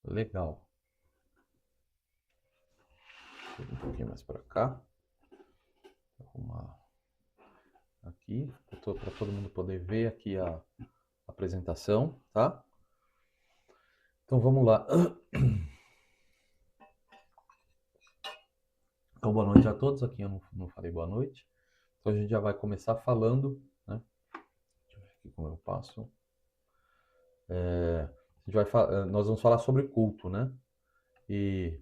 Legal. Um pouquinho mais para cá. Arrumar aqui, para todo mundo poder ver aqui a apresentação, tá? Então vamos lá. Então boa noite a todos. Aqui eu não falei boa noite. Então a gente já vai começar falando, né? Deixa eu ver aqui como eu passo. Nós vamos falar sobre culto, né? E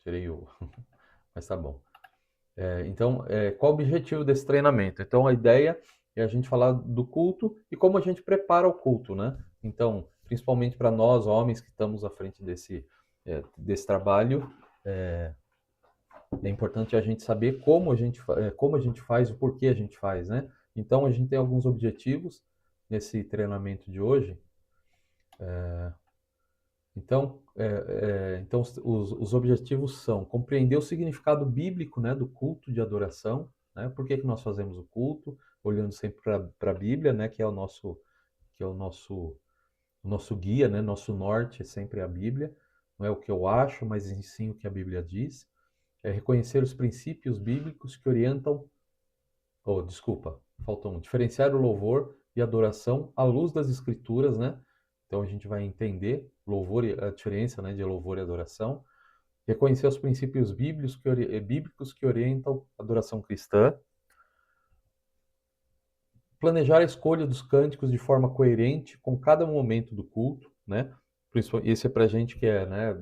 tirei o, mas tá bom. Então, qual o objetivo desse treinamento? Então, a ideia é a gente falar do culto e como a gente prepara o culto, né? Então, principalmente para nós, homens, que estamos à frente desse trabalho, é importante a gente saber como a gente faz, o porquê a gente faz, né? Então, a gente tem alguns objetivos nesse treinamento de hoje. Então, os objetivos são compreender o significado bíblico, né, do culto de adoração, né? Por que que nós fazemos o culto, olhando sempre para a Bíblia, né, que é o nosso guia, né, nosso norte é sempre a Bíblia, não é o que eu acho, mas sim o que a Bíblia diz. É reconhecer os princípios bíblicos que orientam, desculpa, faltou um, diferenciar o louvor e adoração à luz das Escrituras, né? Então a gente vai entender louvor e a diferença, né, de louvor e adoração, reconhecer os princípios bíblicos que orientam a adoração cristã, planejar a escolha dos cânticos de forma coerente com cada momento do culto, né? Esse é para gente que é, né,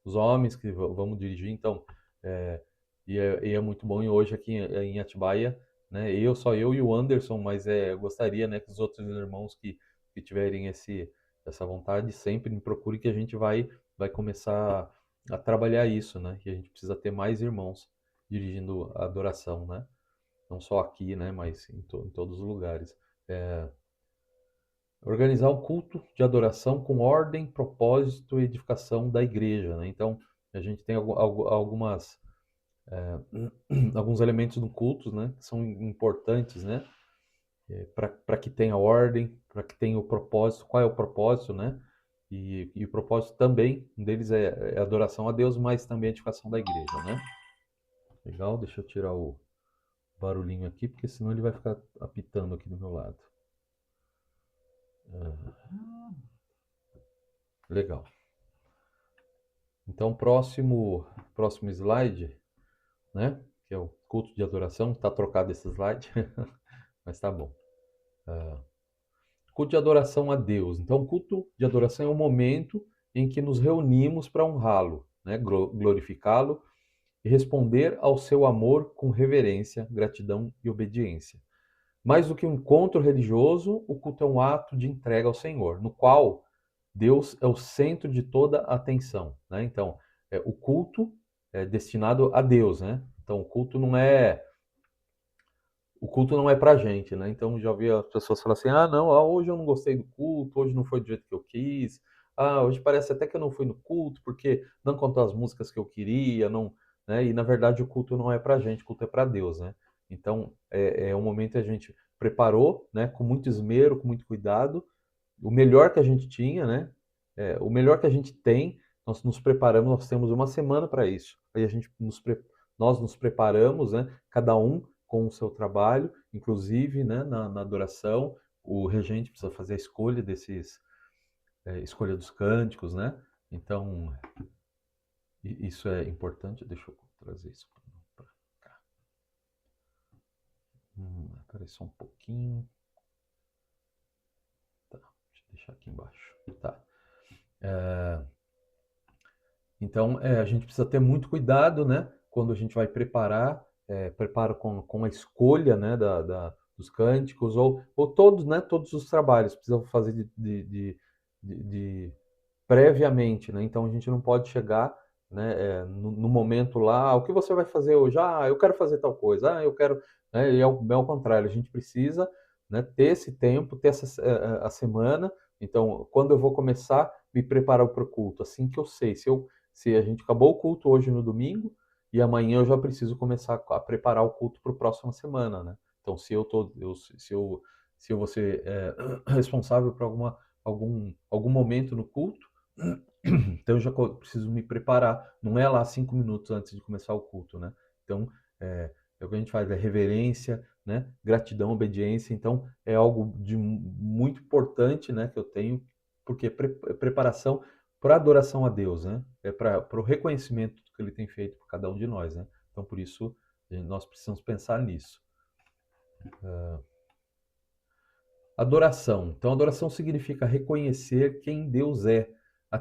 os homens que vamos dirigir, então, é, e é muito bom. E hoje aqui em Atibaia, né, só eu e o Anderson, mas eu gostaria, né, que os outros irmãos que tiverem essa vontade sempre me procurem, que a gente vai começar a trabalhar isso, né? Que a gente precisa ter mais irmãos dirigindo a adoração, né? Não só aqui, né, mas em todos os lugares. É, organizar um culto de adoração com ordem, propósito e edificação da igreja, né? Então, a gente tem alguns elementos do culto, né, que são importantes, né, para que tenha ordem, para que tenha o propósito. Qual é o propósito, né? E o propósito também, um deles é adoração a Deus, mas também a edificação da igreja, né? Legal, deixa eu tirar o barulhinho aqui, porque senão ele vai ficar apitando aqui do meu lado. Legal. Então, próximo slide, né? Que é o culto de adoração. Está trocado esse slide, mas tá bom. Culto de adoração a Deus. Então, culto de adoração é um momento em que nos reunimos para honrá-lo, né? Glorificá-lo e responder ao seu amor com reverência, gratidão e obediência. Mais do que um encontro religioso, o culto é um ato de entrega ao Senhor, no qual Deus é o centro de toda a atenção, né? Então, o culto é destinado a Deus, né? Então, o culto não é pra gente, né? Então, já ouvi as pessoas falar assim: ah, não, hoje eu não gostei do culto, hoje não foi do jeito que eu quis, hoje parece até que eu não fui no culto porque não cantou as músicas que eu queria, não, né? E na verdade o culto não é pra gente, o culto é pra Deus, né? Então, é um momento que a gente preparou, né, com muito esmero, com muito cuidado, o melhor que a gente tinha, né? O melhor que a gente tem, nós nos preparamos, nós temos uma semana para isso. Aí nós nos preparamos, né? Cada um com o seu trabalho, inclusive, né, na adoração, o regente precisa fazer a escolha dos cânticos, né? Então, isso é importante. Deixa eu trazer isso para cá. Peraí só um pouquinho. Tá, deixa eu deixar aqui embaixo. Tá. Então, a gente precisa ter muito cuidado, né? Quando a gente vai preparo com a escolha, né, dos cânticos, ou todos, né? Todos os trabalhos precisam fazer de previamente, né? Então, a gente não pode chegar, né, no momento lá, o que você vai fazer hoje? Eu quero fazer tal coisa, eu quero... Né? E ao contrário, a gente precisa, né, ter esse tempo, ter a semana. Então, quando eu vou começar me preparar para o culto, assim que eu sei, se a gente acabou o culto hoje no domingo e amanhã eu já preciso começar a preparar o culto para a próxima semana, né? Então, se eu vou ser responsável por algum momento no culto, então eu já preciso me preparar. Não é lá 5 minutos antes de começar o culto, né? Então, é o que a gente faz, é reverência, né? Gratidão, obediência. Então, é algo de muito importante, né? Que eu tenho, porque é preparação para adoração a Deus, né? É para o reconhecimento que Ele tem feito por cada um de nós, né? Então, por isso, nós precisamos pensar nisso. Adoração. Então, adoração significa reconhecer quem Deus é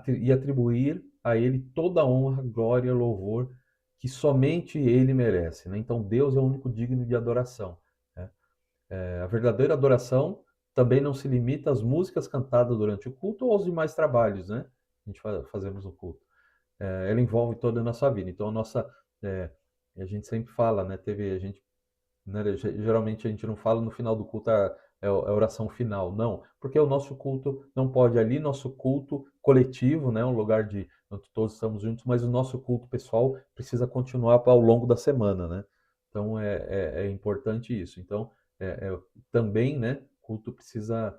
e atribuir a Ele toda a honra, glória, louvor que somente Ele merece, né? Então, Deus é o único digno de adoração, né? A verdadeira adoração também não se limita às músicas cantadas durante o culto ou aos demais trabalhos, né? A gente fazemos no culto. Ela envolve toda a nossa vida. Então, é, a gente sempre fala, né? A gente, né, geralmente a gente não fala no final do culto a oração final, não, porque o nosso culto não pode ali, nosso culto coletivo, né, um lugar de onde todos estamos juntos, mas o nosso culto pessoal precisa continuar ao longo da semana, né? Então é importante isso. Então também, né, culto precisa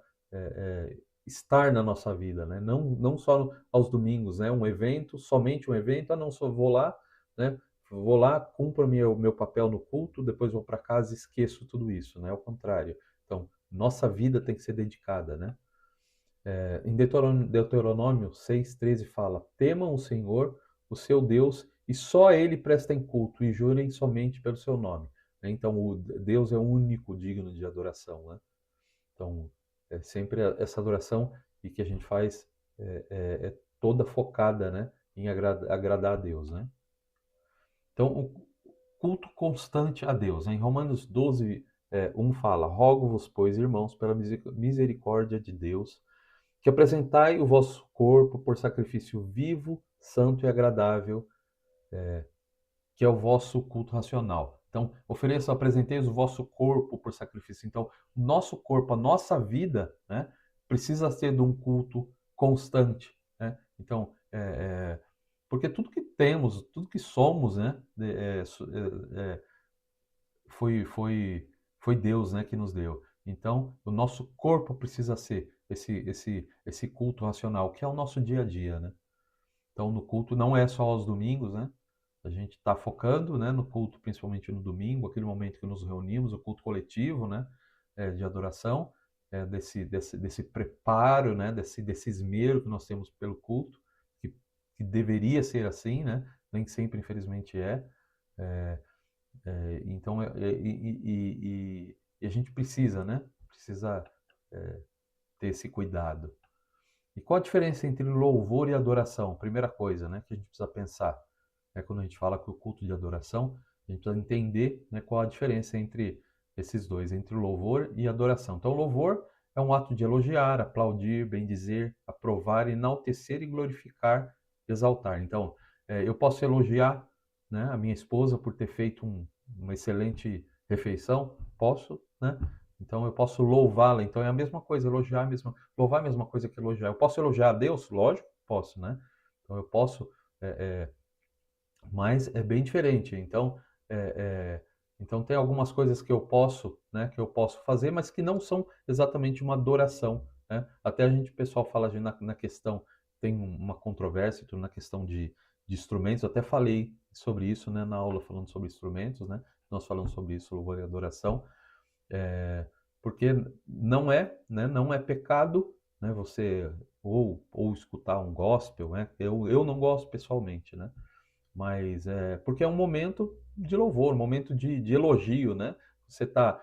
estar na nossa vida, né? Não só aos domingos, né? Um evento, somente um evento, não só vou lá, né? Vou lá, cumpro meu papel no culto, depois vou para casa e esqueço tudo isso, né? Ao contrário. Então, nossa vida tem que ser dedicada, né? Em Deuteronômio 6,13 fala: Temam o Senhor, o seu Deus, e só a Ele prestem culto, e jurem somente pelo seu nome. Né? Então, Deus é o único digno de adoração, né? Então, é sempre essa adoração e que a gente faz é toda focada, né, em agradar a Deus, né? Então, o culto constante a Deus, né? Em Romanos 12, 1 fala: Rogo-vos, pois, irmãos, pela misericórdia de Deus, que apresentai o vosso corpo por sacrifício vivo, santo e agradável, que é o vosso culto racional. Então, apresenteis o vosso corpo por sacrifício. Então, o nosso corpo, a nossa vida, né, precisa ser de um culto constante, né? Então, porque tudo que temos, tudo que somos, né, foi, foi, foi Deus, né, que nos deu. Então, o nosso corpo precisa ser esse culto racional, que é o nosso dia a dia, né? Então, no culto não é só aos domingos, né? A gente está focando, né, no culto, principalmente no domingo, aquele momento que nos reunimos, o culto coletivo, né, de adoração, desse preparo, né, desse esmero que nós temos pelo culto, que deveria ser assim, né? Nem sempre, infelizmente, é. É, então, e a gente precisa, né? Precisa ter esse cuidado. E qual a diferença entre louvor e adoração? Primeira coisa, né, que a gente precisa pensar. Quando a gente fala que o culto de adoração, a gente precisa entender, né, qual a diferença entre esses dois, entre o louvor e a adoração. Então, o louvor é um ato de elogiar, aplaudir, bendizer, aprovar, enaltecer e glorificar, exaltar. Então, eu posso elogiar, né, a minha esposa por ter feito uma excelente refeição, posso, né? Então, eu posso louvá-la. Então, é a mesma coisa, louvar é a mesma coisa que elogiar. Eu posso elogiar a Deus? Lógico, posso, né? Então, eu posso... mas é bem diferente. Então, então tem algumas coisas que eu posso, né, que eu posso fazer, mas que não são exatamente uma adoração, né? Até o pessoal fala na questão, tem uma controvérsia na questão de instrumentos. Eu até falei sobre isso, né, na aula falando sobre instrumentos, né? Nós falamos sobre isso, louvor e adoração, porque não é pecado, né, você ou escutar um gospel, né? Eu não gosto pessoalmente, né? Mas porque é um momento de louvor, um momento de elogio, né? Você tá,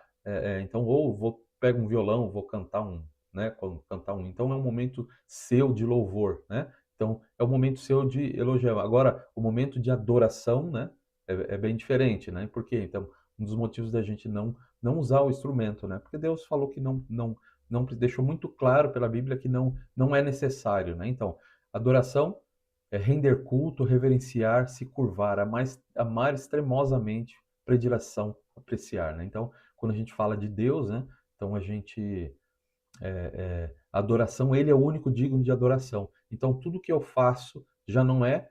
então, ou pego um violão, vou cantar né? Cantar então é um momento seu de louvor, né? Então é um momento seu de elogio. Agora, o momento de adoração, né? É bem diferente, né? Por quê? Então, um dos motivos da gente não usar o instrumento, né? Porque Deus falou que não deixou muito claro pela Bíblia que não é necessário, né? Então, adoração render culto, reverenciar, se curvar, amar extremosamente, predileção, apreciar, né? Então, quando a gente fala de Deus, né? Então a adoração, Ele é o único digno de adoração. Então, tudo que eu faço já não é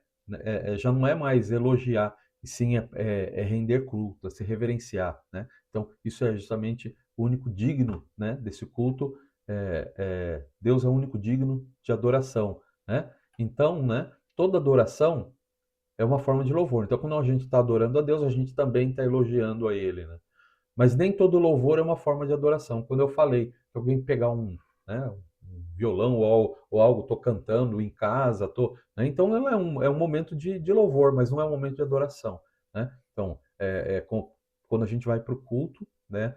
mais elogiar, e sim é render culto, é se reverenciar, né? Então, isso é justamente o único digno, né, desse culto, Deus é o único digno de adoração, né? Então, né, toda adoração é uma forma de louvor. Então, quando a gente está adorando a Deus, a gente também está elogiando a Ele, né? Mas nem todo louvor é uma forma de adoração. Quando eu falei que alguém pegar né, um violão ou algo, estou cantando em casa, né, então é um momento de louvor, mas não é um momento de adoração, né? Então, quando a gente vai para o culto, né,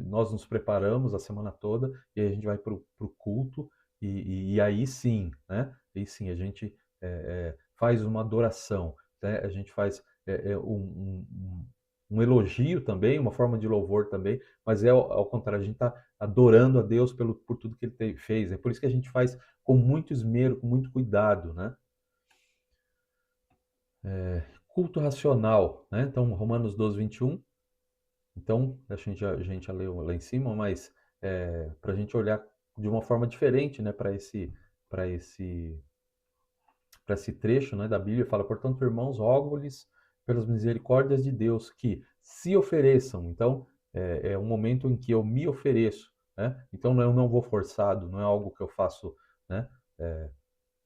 nós nos preparamos a semana toda e aí a gente vai para o culto e aí sim, né? Aí sim a gente faz uma adoração, né? A gente faz um elogio também, uma forma de louvor também, mas ao contrário, a gente está adorando a Deus por tudo que Ele fez. É por isso que a gente faz com muito esmero, com muito cuidado, né? Culto racional, né? Então, Romanos 12, 21. Então, a gente já leu lá em cima, mas para a gente olhar de uma forma diferente, né, para esse, para esse trecho, né, da Bíblia, fala, portanto, irmãos, rogo-lhes pelas misericórdias de Deus que se ofereçam. Então, é um momento em que eu me ofereço, né? Então, eu não vou forçado, não é algo que eu faço, né? É,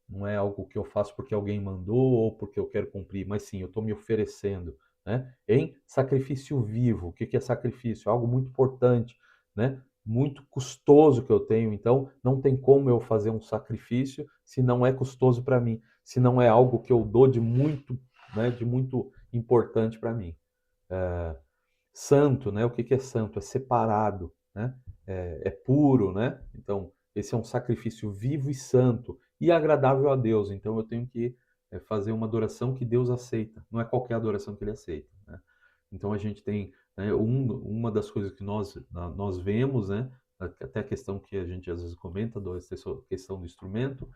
não é algo que eu faço porque alguém mandou ou porque eu quero cumprir, mas sim, eu estou me oferecendo, né? Em sacrifício vivo. O que que é sacrifício? Algo muito importante, né? Muito custoso que eu tenho. Então, não tem como eu fazer um sacrifício se não é custoso para mim, se não é algo que eu dou de muito, né? De muito importante para mim. Santo, né? O que que é santo? É separado, né? É puro, né? Então, esse é um sacrifício vivo e santo e agradável a Deus. Então, eu tenho que fazer uma adoração que Deus aceita. Não é qualquer adoração que Ele aceita, né? Então, a gente tem, né, uma das coisas que nós vemos, né? Até a questão que a gente às vezes comenta, questão do instrumento,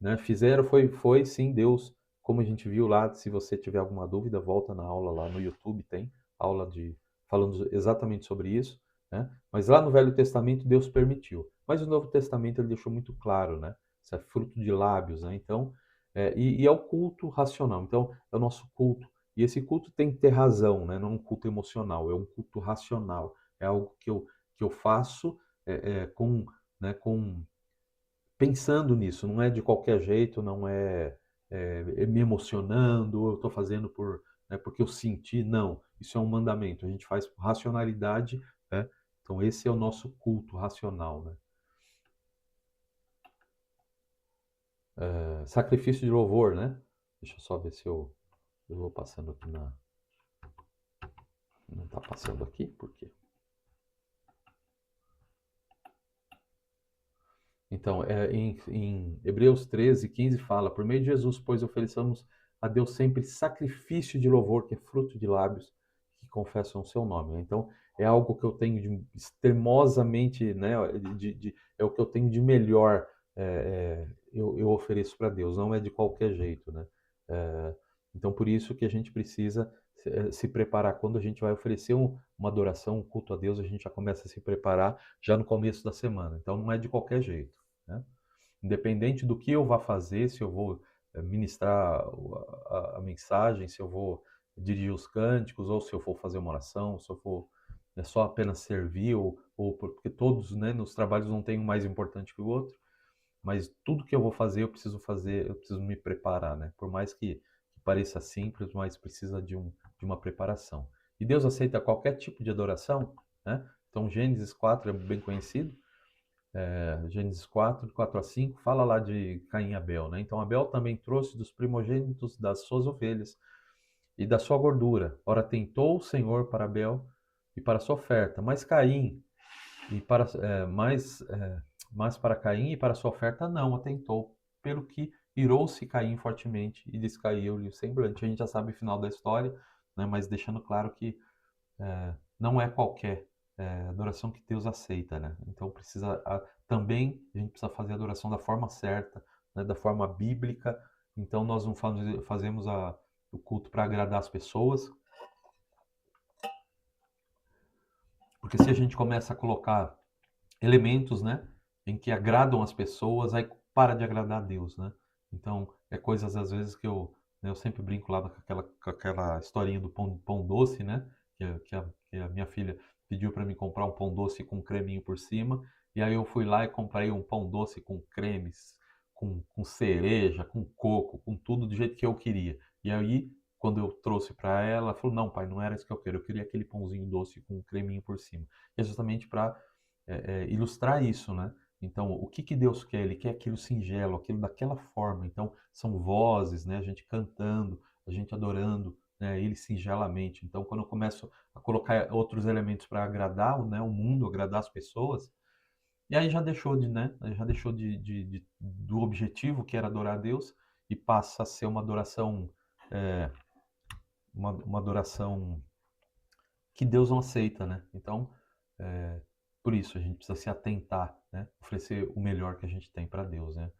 né? Fizeram, foi sim Deus, como a gente viu lá. Se você tiver alguma dúvida, volta na aula lá no YouTube, tem aula falando exatamente sobre isso, né? Mas lá no Velho Testamento Deus permitiu, mas no Novo Testamento ele deixou muito claro, né? Isso é fruto de lábios, né? Então, e é o culto racional. Então, é o nosso culto. E esse culto tem que ter razão, né? Não é um culto emocional, é um culto racional. É algo que eu faço com, né, pensando nisso, não é de qualquer jeito, não é me emocionando, eu estou fazendo porque eu senti, não. Isso é um mandamento, a gente faz por racionalidade, né? Então esse é o nosso culto racional, né? Sacrifício de louvor, né? Deixa eu só ver se eu vou passando aqui na. Não está passando aqui? Por quê? Então, em Hebreus 13, 15 fala, por meio de Jesus, pois ofereçamos a Deus sempre sacrifício de louvor, que é fruto de lábios que confessam o seu nome, né? Então, é algo que eu tenho de extremosamente, né, é o que eu tenho de melhor, eu ofereço para Deus, não é de qualquer jeito, né? É, então, por isso que a gente precisa se preparar. Quando a gente vai oferecer uma adoração, um culto a Deus, a gente já começa a se preparar já no começo da semana. Então, não é de qualquer jeito, né? Independente do que eu vá fazer, se eu vou ministrar a mensagem, se eu vou dirigir os cânticos, ou se eu for fazer uma oração, se eu for só apenas servir, ou porque todos, né, nos trabalhos não tem um mais importante que o outro, mas tudo que eu vou fazer, eu preciso me preparar, né? Por mais que pareça simples, mas precisa de uma preparação. E Deus aceita qualquer tipo de adoração, né? Então Gênesis 4 é bem conhecido, Gênesis 4, 4 a 5, fala lá de Caim e Abel, né? Então Abel também trouxe dos primogênitos das suas ovelhas e da sua gordura. Ora, tentou o Senhor para Abel e para sua oferta, mas Caim e para mas para Caim e para sua oferta não atentou, pelo que irou-se Caim fortemente e descaiu-lhe o semblante. A gente já sabe o final da história, né? Mas deixando claro que não é qualquer adoração que Deus aceita, né? Então também a gente precisa fazer a adoração da forma certa, né? Da forma bíblica. Então nós não fazemos o culto para agradar as pessoas, porque se a gente começa a colocar elementos, né, em que agradam as pessoas, aí para de agradar a Deus, né? Então, é coisas às vezes né, eu sempre brinco lá com aquela historinha do pão doce, né? Que a minha filha pediu para mim comprar um pão doce com um creminho por cima, E aí eu fui lá e comprei um pão doce com cremes, com cereja, com coco, com tudo do jeito que eu queria. E aí, quando eu trouxe para ela, ela falou: Não, pai, não era isso que eu quero. Eu queria aquele pãozinho doce com um creminho por cima. E é justamente para ilustrar isso, né? Então, o que que Deus quer? Ele quer aquilo singelo, aquilo daquela forma. Então, são vozes, né? A gente cantando, a gente adorando, né? Ele singelamente. Então, quando eu começo a colocar outros elementos para agradar, né, o mundo, agradar as pessoas, e aí já deixou de, né? Já deixou do objetivo que era adorar a Deus e passa a ser uma adoração, é, uma adoração que Deus não aceita, né? Então, é, por isso a gente precisa se atentar, né? Oferecer o melhor que a gente tem para Deus, né?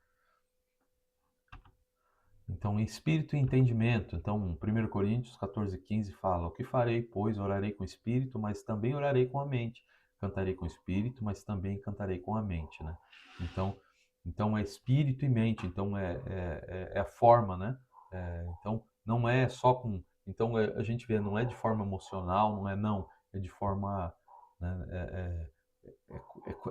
Então, em espírito e entendimento. Então, 1 Coríntios 14:15 fala: O que farei, pois? Orarei com o espírito, mas também orarei com a mente. Cantarei com o espírito, mas também cantarei com a mente, né? Então, então é espírito e mente. Então, é a forma, né? Então, não é só com... Então, a gente vê, não é de forma emocional, não é não. É de forma... Né?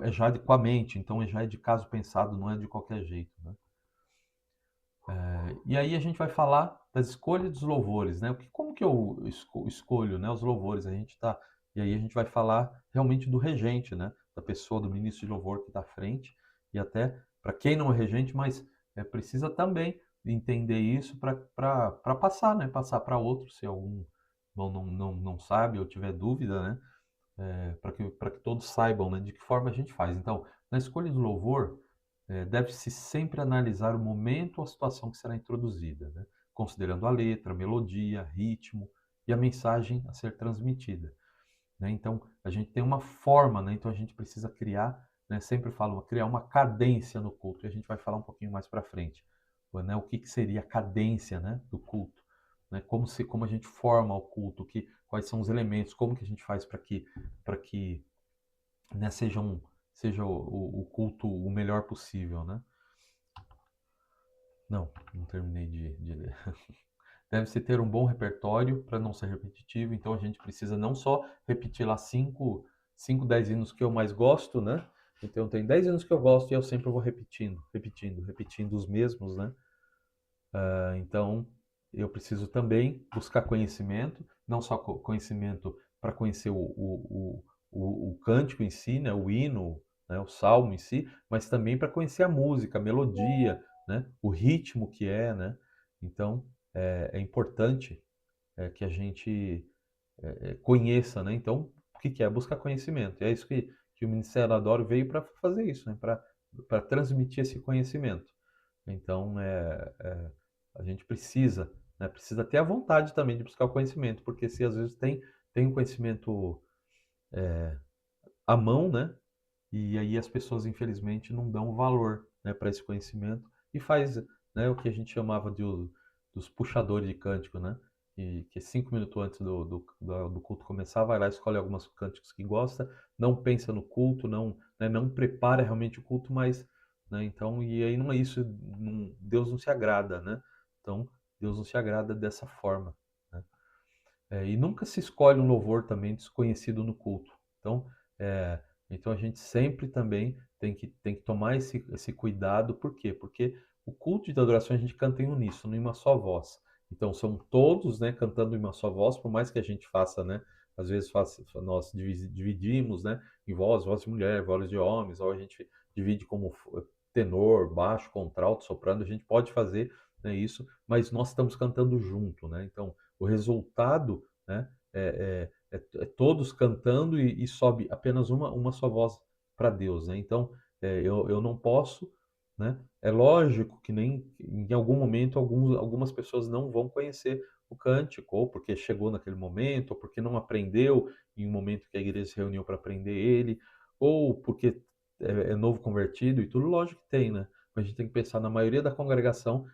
É já com a mente. Então, já é de caso pensado, não é de qualquer jeito, né? E aí a gente vai falar das escolhas dos louvores, né? Como que eu escolho, né, os louvores? E aí a gente vai falar realmente do regente, né? Da pessoa, do ministro de louvor que está à frente. E até para quem não é regente, mas precisa também entender isso para passar, né? Passar para outros, se algum não sabe ou tiver dúvida, né? Para que todos saibam, né, de que forma a gente faz. Então, na escolha do louvor, deve-se sempre analisar o momento ou a situação que será introduzida, né, considerando a letra, a melodia, ritmo e a mensagem a ser transmitida, né? Então, a gente tem uma forma, né? Então a gente precisa criar, né, sempre falo, criar uma cadência no culto, e a gente vai falar um pouquinho mais para frente, né, o que que seria a cadência, né, do culto, né? Como a gente forma o culto, quais são os elementos, como que a gente faz para que, né, seja o culto o melhor possível, né? Não terminei de ler. Deve-se ter um bom repertório para não ser repetitivo, então a gente precisa não só repetir lá 10 hinos que eu mais gosto, né? Então tem 10 hinos que eu gosto e eu sempre vou repetindo os mesmos, né? Então eu preciso também buscar conhecimento, não só conhecimento para conhecer o cântico em si, né? O hino, né? O salmo em si, mas também para conhecer a música, a melodia, né? O ritmo que é, né? Então é importante que a gente conheça, né? Então, o que que é? Buscar conhecimento. E é isso que o Ministério Adoro veio para fazer isso, né? Para transmitir esse conhecimento. Então, a gente precisa, né? Precisa ter a vontade também de buscar o conhecimento, porque se às vezes tem um conhecimento à mão, né? E aí as pessoas, infelizmente, não dão valor, né, para esse conhecimento e faz, né, o que a gente chamava dos puxadores de cântico, né? Que 5 minutos antes do culto começar, vai lá, escolhe alguns cânticos que gosta, não pensa no culto, não, né, não prepara realmente o culto, mas, né, então, e aí não é isso, Deus não se agrada, né? Então, Deus não se agrada dessa forma, né? E nunca se escolhe um louvor também desconhecido no culto. Então, é, então a gente sempre também tem que tomar esse cuidado. Por quê? Porque o culto de adoração a gente canta em uníssono, em uma só voz. Então são todos, né, cantando em uma só voz, por mais que a gente faça, né, às vezes nós dividimos, né, em voz de mulher, voz de homens, ou a gente divide como tenor, baixo, contralto, soprano, a gente pode fazer, né, isso, mas nós estamos cantando junto, né? Então o resultado, né, é todos cantando e sobe apenas uma só voz para Deus, né? Então, eu não posso, né? É lógico que nem em algum momento algumas pessoas não vão conhecer o cântico, ou porque chegou naquele momento, ou porque não aprendeu em um momento que a igreja se reuniu para aprender ele, ou porque é novo convertido e tudo, lógico que tem, né? Mas a gente tem que pensar na maioria da congregação,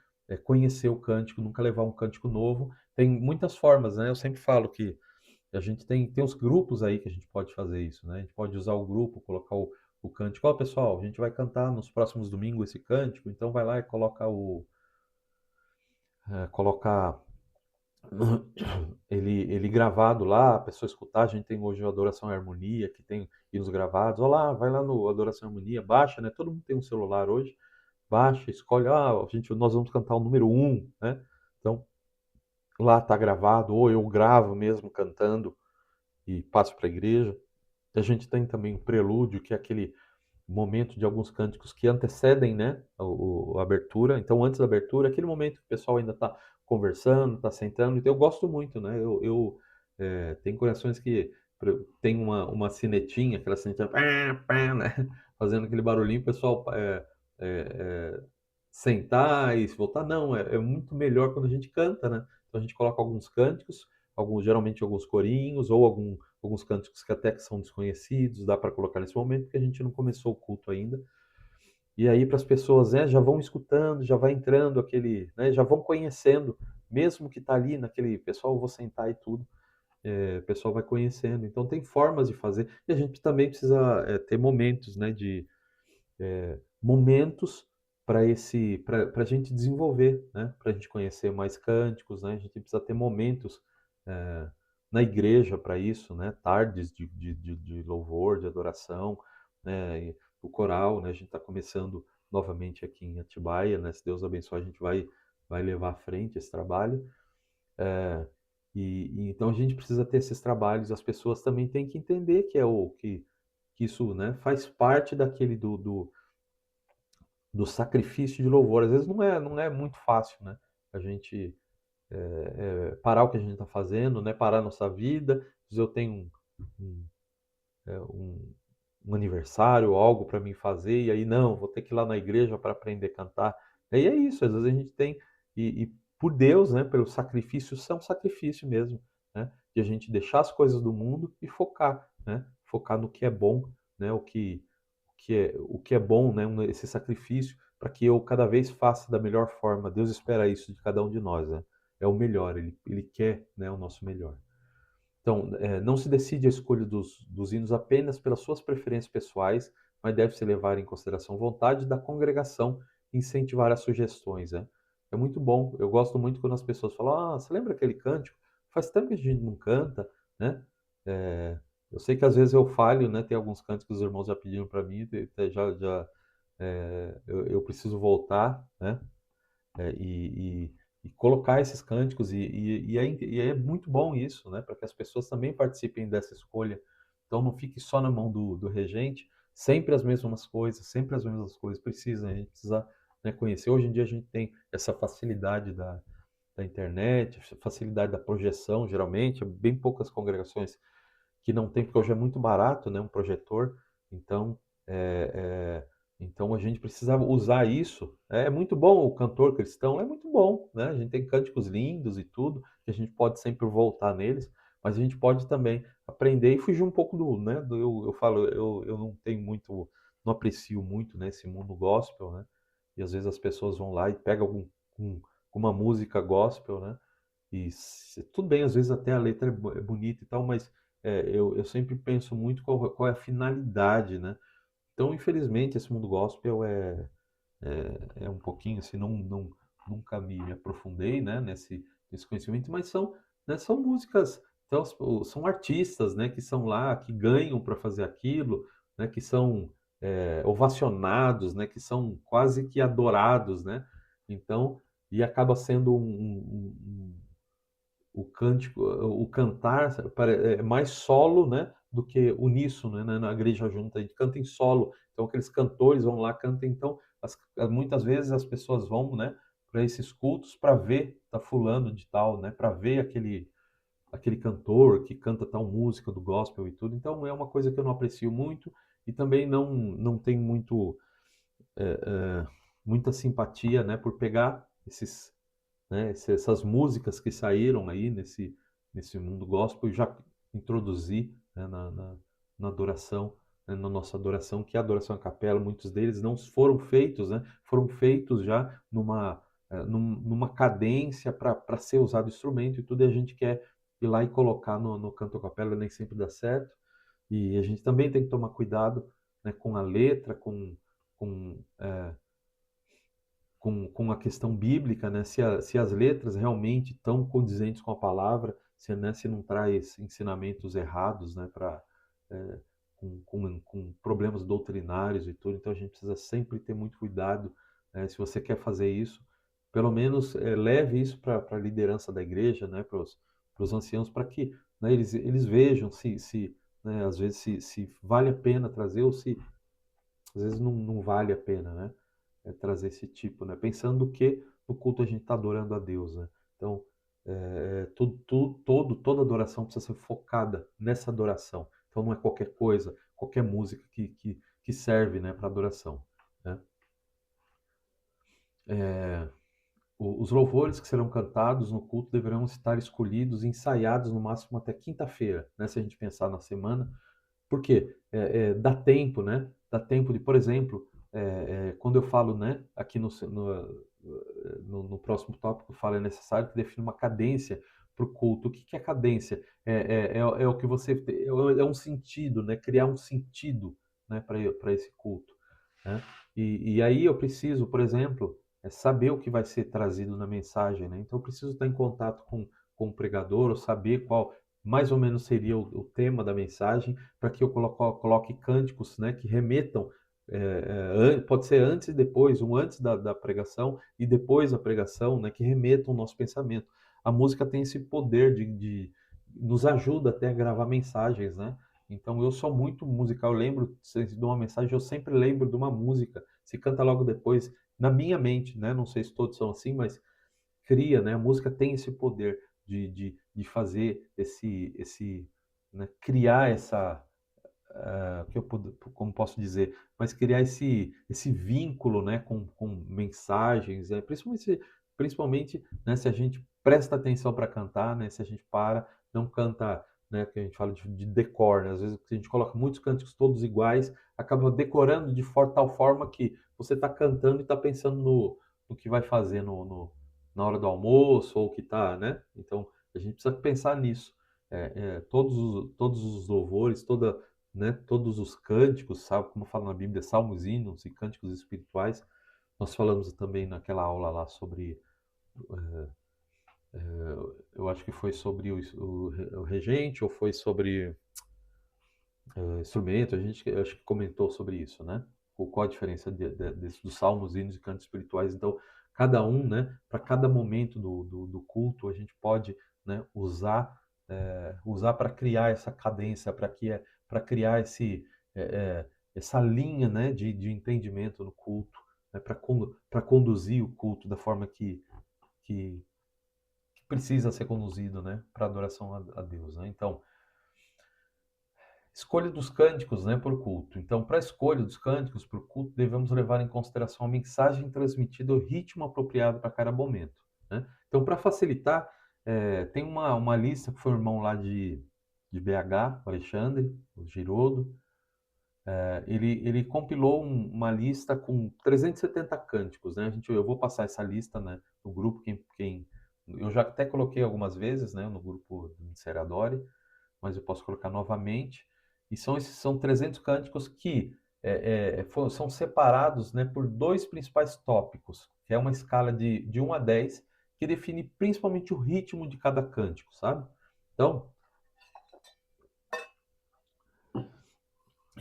conhecer o cântico, nunca levar um cântico novo. Tem muitas formas, né? Eu sempre falo que a gente tem os grupos aí que a gente pode fazer isso, né? A gente pode usar o grupo, colocar o cântico. Ó, pessoal, a gente vai cantar nos próximos domingos esse cântico, então vai lá e coloca ele gravado lá, a pessoa escutar, a gente tem hoje o Adoração e Harmonia, que tem hinos gravados, olha lá, vai lá no Adoração e Harmonia, baixa, né? Todo mundo tem um celular hoje, baixa, escolhe, nós vamos cantar o número um, né? Então, lá tá gravado, ou eu gravo mesmo cantando e passo para a igreja. A gente tem também o prelúdio, que é aquele momento de alguns cânticos que antecedem, né, a abertura. Então, antes da abertura, aquele momento que o pessoal ainda está conversando, está sentando. Então, eu gosto muito, né? Tem corações que tem uma sinetinha, aquela sinetinha, pá, pá, né? Fazendo aquele barulhinho, o pessoal sentar e se voltar. Não, é muito melhor quando a gente canta, né? Então, a gente coloca alguns cânticos, geralmente alguns corinhos ou alguns cânticos que até que são desconhecidos, dá para colocar nesse momento, porque a gente não começou o culto ainda. E aí para as pessoas, né, já vão escutando, já vai entrando aquele, né, já vão conhecendo, mesmo que está ali naquele, pessoal, eu vou sentar e tudo, o pessoal vai conhecendo. Então tem formas de fazer, e a gente também precisa ter momentos, né, momentos para a gente desenvolver, né? Para a gente conhecer mais cânticos, né? A gente precisa ter momentos é, na igreja para isso, né? Tardes de louvor, de adoração, né? E o coral, né? A gente está começando novamente aqui em Atibaia, né? Se Deus abençoar, a gente vai levar à frente esse trabalho. É, então a gente precisa ter esses trabalhos. As pessoas também têm que entender que isso, né? Faz parte daquele do sacrifício de louvor. Às vezes não é muito fácil, né? A gente parar o que a gente está fazendo, né? Parar a nossa vida. Às vezes eu tenho um, é, um- um aniversário, algo para mim fazer, e aí não, vou ter que ir lá na igreja para aprender a cantar. E aí é isso, às vezes a gente tem, e por Deus, né? Pelo sacrifício, isso é um sacrifício mesmo, né? De a gente deixar as coisas do mundo e focar, né? Focar no que é bom, né? O que é bom, né? Esse sacrifício para que eu cada vez faça da melhor forma. Deus espera isso de cada um de nós, né? É o melhor, ele quer, né, o nosso melhor. Então, não se decide a escolha dos hinos apenas pelas suas preferências pessoais, mas deve-se levar em consideração a vontade da congregação e incentivar as sugestões, né? É muito bom. Eu gosto muito quando as pessoas falam: você lembra aquele cântico? Faz tempo que a gente não canta, né? É, eu sei que às vezes eu falho, né? Tem alguns cânticos que os irmãos já pediram para mim, eu preciso voltar, né? E colocar esses cânticos, e é muito bom isso, né? Para que as pessoas também participem dessa escolha. Então não fique só na mão do regente, sempre as mesmas coisas, sempre as mesmas coisas. A gente precisa, né, conhecer. Hoje em dia a gente tem essa facilidade da internet, facilidade da projeção, geralmente, bem poucas congregações que não tem, porque hoje é muito barato, né, um projetor. Então, é, então a gente precisa usar isso. É muito bom o cantor cristão, é muito bom, né? A gente tem cânticos lindos e tudo, que a gente pode sempre voltar neles, mas a gente pode também aprender e fugir um pouco né? Eu falo, eu não tenho muito, não aprecio muito, né, esse mundo gospel, né? E às vezes as pessoas vão lá e pegam um- uma música gospel, né? Tudo bem, às vezes até a letra é bonita e tal, mas eu sempre penso muito qual é a finalidade, né? Então, infelizmente, esse mundo gospel é um pouquinho assim, nunca me aprofundei, né, nesse conhecimento, mas são músicas, então, são artistas, né, que são lá, que ganham para fazer aquilo, né, que são ovacionados, né, que são quase que adorados, né? Então, e acaba sendo o cântico, o cantar é mais solo, né, do que uníssono, né, na igreja junta, a gente canta em solo. Então aqueles cantores vão lá, cantam, então muitas vezes as pessoas vão, né, para esses cultos para ver tá fulano de tal, né, para ver aquele cantor que canta tal música do gospel e tudo. Então é uma coisa que eu não aprecio muito e também não tenho muita simpatia, né, por pegar né, essas músicas que saíram aí nesse mundo gospel, e já introduzir, né, na adoração, né, na nossa adoração, que é a adoração à capela. Muitos deles não foram feitos, né, foram feitos já numa cadência para ser usado instrumento e tudo, e a gente quer ir lá e colocar no canto à capela, nem sempre dá certo. E a gente também tem que tomar cuidado, né, com a letra, com questão bíblica, né? Se as letras realmente estão condizentes com a palavra, se, né, se não traz ensinamentos errados, né, com problemas doutrinários e tudo. Então a gente precisa sempre ter muito cuidado, né? Se você quer fazer isso, pelo menos leve isso para a liderança da igreja, né, para os anciãos, para que, né, eles vejam se né, às vezes se vale a pena trazer ou se às vezes não vale a pena, né? Trazer esse tipo, né? Pensando que no culto a gente está adorando a Deus, né? Então, toda adoração precisa ser focada nessa adoração. Então, não é qualquer coisa, qualquer música que serve, né, para adoração, né? Os louvores que serão cantados no culto deverão estar escolhidos e ensaiados no máximo até quinta-feira, né? Se a gente pensar na semana, por quê? Dá tempo, né? Dá tempo de, por exemplo, quando eu falo, né, aqui no próximo tópico, eu falo é necessário que defina uma cadência para o culto. O que é cadência? É o que você... É um sentido, né? Criar um sentido, né, para esse culto, né? E aí eu preciso, por exemplo, saber o que vai ser trazido na mensagem, né? Então eu preciso estar em contato com o pregador, ou saber qual mais ou menos seria o tema da mensagem, para que eu coloque cânticos, né, que remetam, pode ser antes e depois, um antes da pregação e depois da pregação, né, que remetam o nosso pensamento. A música tem esse poder nos ajuda até a gravar mensagens, né? Então eu sou muito musical, eu lembro de uma mensagem, eu sempre lembro de uma música, se canta logo depois, na minha mente, né? Não sei se todos são assim, mas cria, né? A música tem esse poder de fazer né? Criar essa, como posso dizer, mas criar esse vínculo, né? Com mensagens, principalmente, né? Se a gente presta atenção para cantar, né? Se a gente não canta, né? Que a gente fala de decor, né? Às vezes a gente coloca muitos cânticos todos iguais, acaba decorando de tal forma que você está cantando e está pensando no que vai fazer na hora do almoço ou que está, né? Então a gente precisa pensar nisso. Todos os louvores, né, todos os cânticos, sabe, como fala na Bíblia, salmos, hinos e cânticos espirituais. Nós falamos também naquela aula lá sobre, eu acho que foi sobre o regente ou foi sobre instrumento, a gente acho que comentou sobre isso, né? Qual a diferença dos salmos, hinos e cantos espirituais. Então, cada um, né, para cada momento do culto, a gente pode, né, usar para criar essa cadência, para criar essa linha, né, de entendimento no culto, né, para conduzir o culto da forma que precisa ser conduzido, né, para adoração a Deus, né? Então, escolha dos cânticos, né, por culto. Então, para a escolha dos cânticos por culto, devemos levar em consideração a mensagem transmitida, o ritmo apropriado para cada momento, né? Então, para facilitar, tem uma lista que foi o irmão lá de BH, o Alexandre, o Girodo. Ele compilou uma lista com 370 cânticos, né? Eu vou passar essa lista, né, no grupo, eu já até coloquei algumas vezes, né, no grupo do Ministério Adore, mas eu posso colocar novamente. E são 300 cânticos que são separados, né, por dois principais tópicos, que é uma escala de 1 a 10, que define principalmente o ritmo de cada cântico, sabe? Então,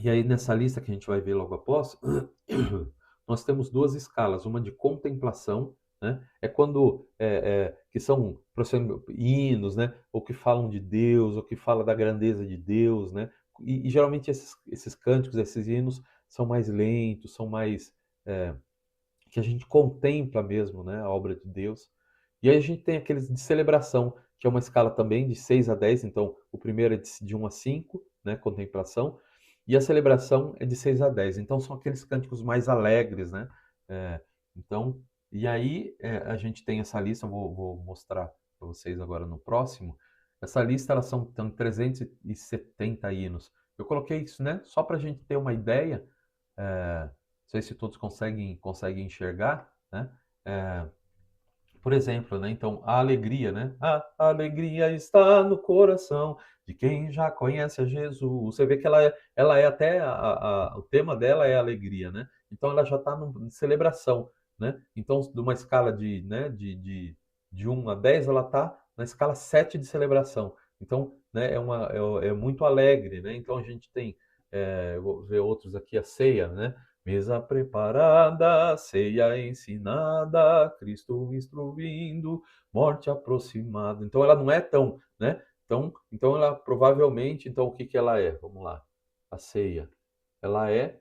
e aí nessa lista que a gente vai ver logo após, nós temos duas escalas, uma de contemplação, né? É quando que são por exemplo, hinos, né? Ou que falam de Deus, ou que fala da grandeza de Deus, né? E geralmente esses cânticos, esses hinos são mais lentos, são mais que a gente contempla mesmo, né? A obra de Deus. E aí a gente tem aqueles de celebração, que é uma escala também de 6 a 10. Então o primeiro é de 1 a 5, né? Contemplação. E a celebração é de 6 a 10. Então são aqueles cânticos mais alegres, né? É, então, e aí a gente tem essa lista, eu vou mostrar para vocês agora no próximo. Essa lista, elas são 370 hinos. Eu coloquei isso, né? Só para a gente ter uma ideia, não sei se todos conseguem enxergar, né? É, por exemplo, né? Então, a alegria, né? A alegria está no coração de quem já conhece a Jesus. Você vê que ela é até o tema dela é a alegria, né? Então ela já está em celebração. né? Então, de uma escala de 1 a 10, ela está na escala 7 de celebração. Então, né, é muito alegre, né? Então, a gente tem, eu vou ver outros aqui, a ceia, né? Mesa preparada, ceia ensinada, Cristo instruindo, morte aproximada. Então, ela não é tão, né? Então ela provavelmente, então o que que ela é? Vamos lá. A ceia. Ela é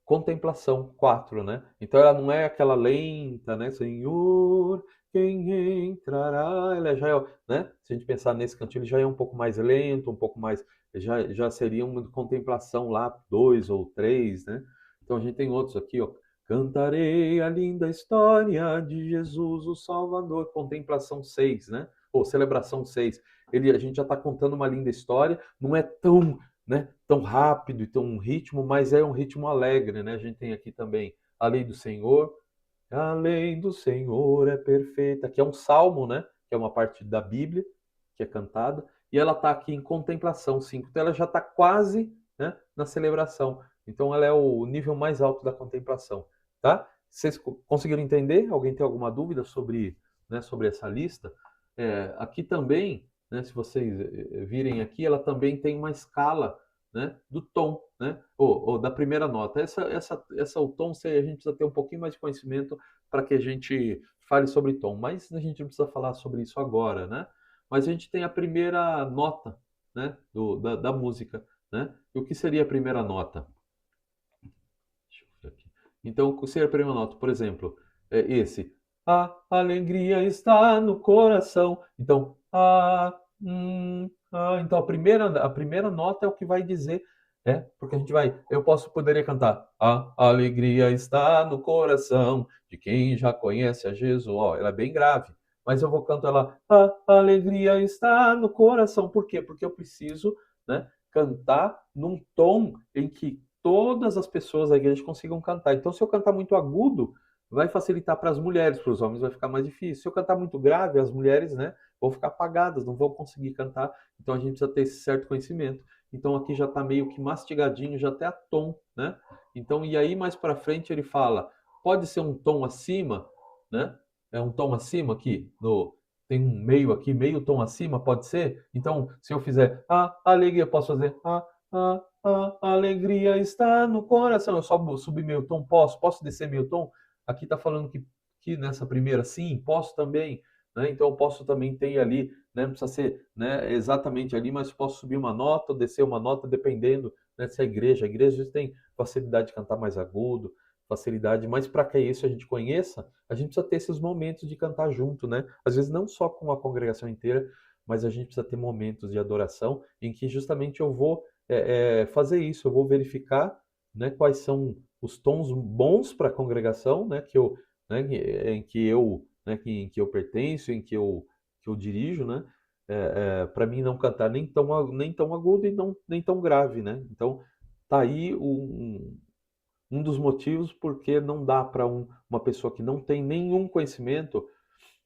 contemplação, 4, né? Então ela não é aquela lenta, né? Senhor, quem entrará? Ela já é, né? Se a gente pensar nesse cantinho, ele já é um pouco mais lento, um pouco mais, já seria uma contemplação lá, 2 ou 3, né? Então a gente tem outros aqui, ó. Cantarei a linda história de Jesus, o Salvador, contemplação 6, né? Ou celebração 6. A gente já está contando uma linda história, não é tão, né, tão rápido e tão ritmo, mas é um ritmo alegre, né? A gente tem aqui também a lei do Senhor. A lei do Senhor é perfeita, que é um salmo, né? Que é uma parte da Bíblia que é cantada, e ela está aqui em contemplação 5. Então ela já está quase, né, na celebração. Então ela é o nível mais alto da contemplação, tá? Vocês conseguiram entender? Alguém tem alguma dúvida sobre, né, sobre essa lista? Aqui também, né, se vocês virem aqui, ela também tem uma escala, né, do tom, né, ou da primeira nota. O tom, a gente precisa ter um pouquinho mais de conhecimento para que a gente fale sobre tom, mas a gente não precisa falar sobre isso agora, né? Mas a gente tem a primeira nota, né, da música, né? E o que seria a primeira nota? Deixa eu ver aqui. Então, o que seria a primeira nota? Por exemplo, esse. A alegria está no coração. Então, então a primeira nota é o que vai dizer, porque a gente vai, poderia cantar, a alegria está no coração de quem já conhece a Jesus. Ó, ela é bem grave, mas eu vou cantar ela, a alegria está no coração. Por quê? Porque eu preciso, né, cantar num tom em que todas as pessoas da igreja consigam cantar. Então, se eu cantar muito agudo, vai facilitar para as mulheres, para os homens vai ficar mais difícil. Se eu cantar muito grave, as mulheres, né, vão ficar apagadas, não vão conseguir cantar. Então, a gente precisa ter esse certo conhecimento. Então, aqui já está meio que mastigadinho, já até a tom, né? Então, e aí mais para frente ele fala, pode ser um tom acima, né? É um tom acima aqui, tem um meio aqui, meio tom acima, pode ser? Então, se eu fizer a alegria, eu posso fazer a alegria está no coração. Eu só subir meio tom, posso descer meio tom? Aqui está falando que nessa primeira, sim, posso também, né? Então eu posso também ter ali, né? Não precisa ser, né, exatamente ali, mas posso subir uma nota ou descer uma nota, dependendo, né, se é a igreja tem facilidade de cantar mais agudo, facilidade, mas para que isso a gente conheça, a gente precisa ter esses momentos de cantar junto, né? Às vezes não só com a congregação inteira, mas a gente precisa ter momentos de adoração em que justamente eu vou fazer isso, eu vou verificar, né, quais são os tons bons para a congregação, né, né, em que eu pertenço, que eu dirijo, né, para mim não cantar nem tão agudo e nem tão grave, né. Então tá aí um dos motivos porque não dá para uma pessoa que não tem nenhum conhecimento,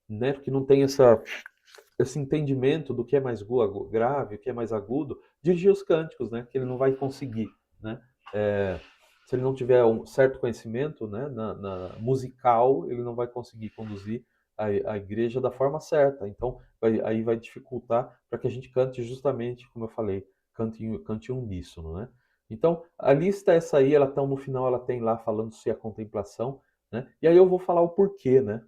né, que não tem esse entendimento do que é mais grave, o que é mais agudo, dirigir os cânticos, né? Que ele não vai conseguir, né? É, se ele não tiver um certo conhecimento, né, na musical, ele não vai conseguir conduzir a igreja da forma certa. Então, aí vai dificultar para que a gente cante justamente, como eu falei, cante uníssono, né? Então, a lista essa aí, ela tá no final, ela tem lá falando se a contemplação, né? E aí eu vou falar o porquê, né?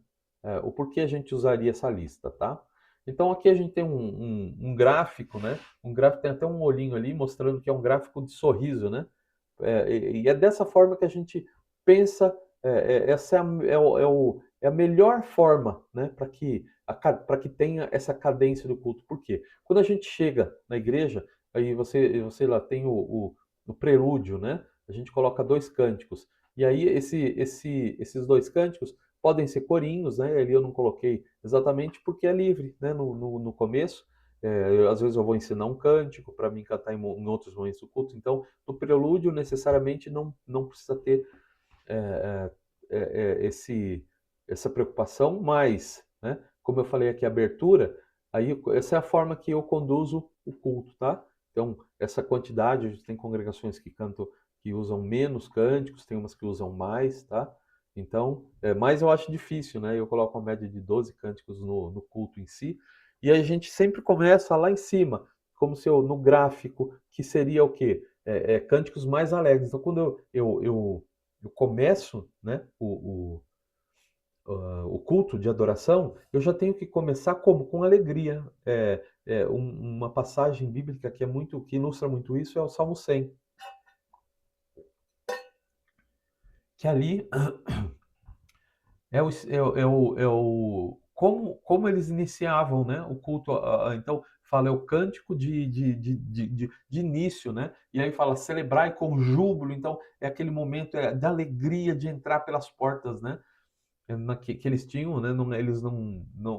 O porquê a gente usaria essa lista, tá? Então aqui a gente tem um gráfico, né? Um gráfico tem até um olhinho ali mostrando que é um gráfico de sorriso, né? E é dessa forma que a gente pensa. Essa é a melhor forma, né? Para que tenha essa cadência do culto. Por quê? Quando a gente chega na igreja, aí você lá tem o prelúdio, né? A gente coloca dois cânticos. E aí esses dois cânticos podem ser corinhos, né? Ali eu não coloquei exatamente porque é livre, né? No começo, às vezes eu vou ensinar um cântico para mim cantar em outros momentos do culto. Então, no prelúdio necessariamente não precisa ter é, essa preocupação, mas, né? Como eu falei aqui, abertura, aí essa é a forma que eu conduzo o culto, tá? Então, essa quantidade, a gente tem congregações que usam menos cânticos, tem umas que usam mais, tá? Então, mas eu acho difícil, né? Eu coloco uma média de 12 cânticos no culto em si, e a gente sempre começa lá em cima, como se eu, no gráfico, que seria o quê? Cânticos mais alegres. Então, quando eu começo, né, o culto de adoração, eu já tenho que começar como? Com alegria. Uma passagem bíblica que é muito, que ilustra muito isso é o Salmo 100, que ali como eles iniciavam, né, o culto. Então, fala, é o cântico de início, né? E aí fala, celebrai com júbilo. Então, é aquele momento da alegria de entrar pelas portas, né? Que eles tinham, né?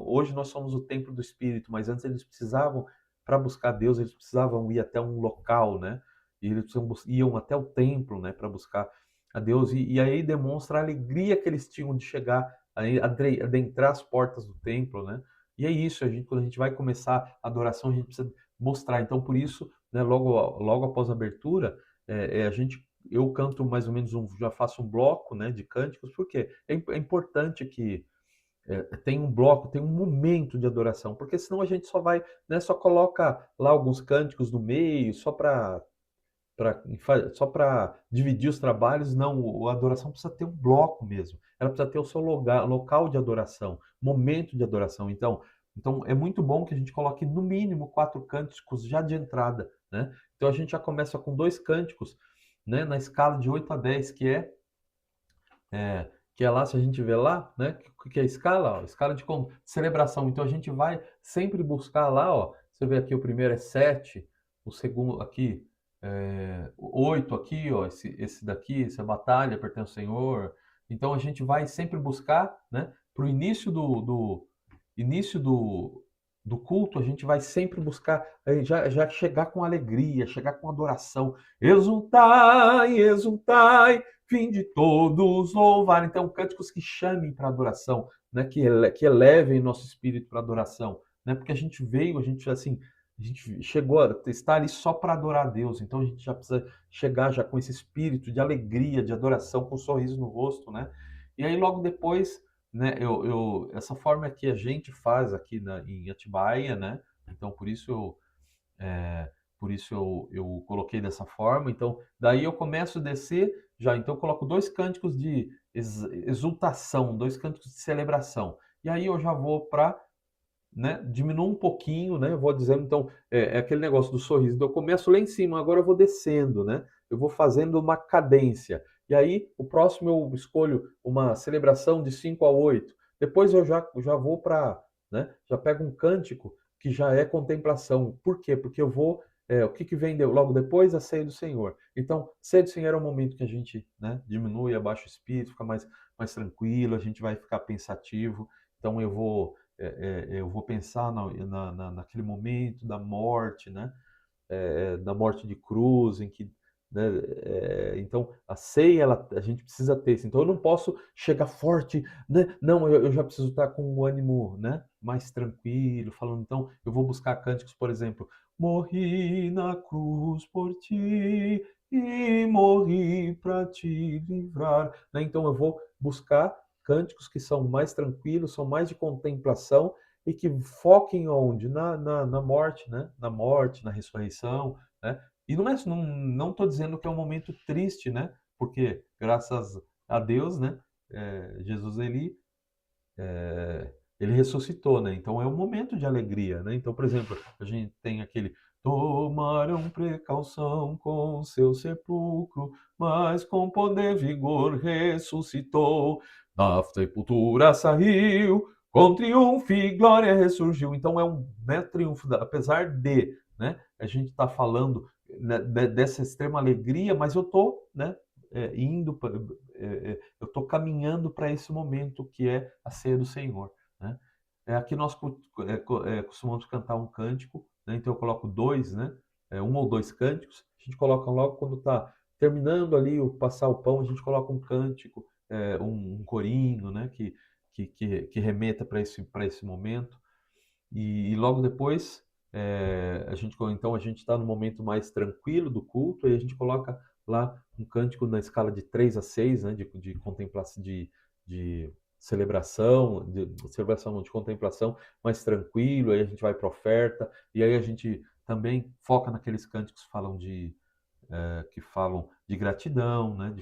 Hoje nós somos o templo do Espírito, mas antes eles precisavam, para buscar Deus, eles precisavam ir até um local, né? E eles iam até o templo, né? Para buscar a Deus. E aí demonstra a alegria que eles tinham de chegar, adentrar as portas do templo, né? E é isso, quando a gente vai começar a adoração, a gente precisa mostrar. Então, por isso, né, logo após a abertura, eu canto mais ou menos já faço um bloco, né, de cânticos, porque é importante que tenha um bloco, tenha um momento de adoração, porque senão a gente só vai, né, só coloca lá alguns cânticos no meio, só para dividir os trabalhos. Não, a adoração precisa ter um bloco mesmo, ela precisa ter o seu local de adoração, momento de adoração. Então é muito bom que a gente coloque no mínimo 4 cânticos já de entrada, né? Então a gente já começa com 2 cânticos, né, na escala de 8 a 10, é, que é lá, se a gente vê lá, né, que é a escala, ó, escala de celebração. Então a gente vai sempre buscar lá, ó, você vê aqui o primeiro é 7, o segundo aqui 8 aqui, ó, esse daqui, essa batalha pertence ao Senhor. Então a gente vai sempre buscar, né, para o início do culto, a gente vai sempre buscar já chegar com alegria, chegar com adoração. Exultai, exultai, fim de todos louvar. Então, cânticos que chamem para adoração, né? Que elevem nosso espírito para adoração, né? Porque a gente veio, a gente chegou a estar ali só para adorar a Deus. Então, a gente já precisa chegar já com esse espírito de alegria, de adoração, com um sorriso no rosto, né? E aí, logo depois, né? Essa forma que a gente faz aqui em Atibaia, né? Então, é, por isso eu coloquei dessa forma. Então, daí eu começo a descer já. Então, eu coloco 2 cânticos de exultação, 2 cânticos de celebração. E aí eu já vou para, né, diminuo um pouquinho, né? Eu vou dizendo, então, é aquele negócio do sorriso. Então, eu começo lá em cima, agora eu vou descendo, né? Eu vou fazendo uma cadência. E aí, o próximo eu escolho uma celebração de 5 a 8. Depois eu já vou para, né? Já pego um cântico que já é contemplação. Por quê? Porque eu vou. O que vem logo depois? A ceia do Senhor. Então, ceia do Senhor é um momento que a gente, né, diminui, abaixa o espírito, fica mais tranquilo, a gente vai ficar pensativo. Então, eu vou pensar naquele momento da morte, né? Da morte de cruz, em que, né? Então a ceia, a gente precisa ter isso. Então eu não posso chegar forte, né? Não, eu já preciso estar com o ânimo, né, mais tranquilo, falando. Então eu vou buscar cânticos, por exemplo, morri na cruz por ti e morri para te livrar, né? Então eu vou buscar cânticos que são mais tranquilos, são mais de contemplação e que foquem onde? Na morte, né? Na morte, na ressurreição, né? E não estou dizendo que é um momento triste, né? Porque graças a Deus, né? Jesus ele ressuscitou, né? Então é um momento de alegria, né? Então, por exemplo, a gente tem aquele tomaram precaução com seu sepulcro, mas com poder e vigor ressuscitou, da sepultura saiu, com triunfo e glória ressurgiu. Então é um, né, triunfo, apesar de, né, a gente está falando, né, dessa extrema alegria, mas eu estou, né, indo, eu estou caminhando para esse momento que é a ceia do Senhor, né? Aqui nós costumamos cantar um cântico, né? Então eu coloco 2, né? 1 ou 2 cânticos. A gente coloca logo quando está terminando ali o passar o pão, a gente coloca um cântico, um corinho, né? Que remeta para esse momento. E logo depois, então a gente está no momento mais tranquilo do culto, e a gente coloca lá um cântico na escala de 3 a 6, né, de contemplação, de celebração não, de contemplação mais tranquilo, aí a gente vai para a oferta, e aí a gente também foca naqueles cânticos que falam de gratidão, né,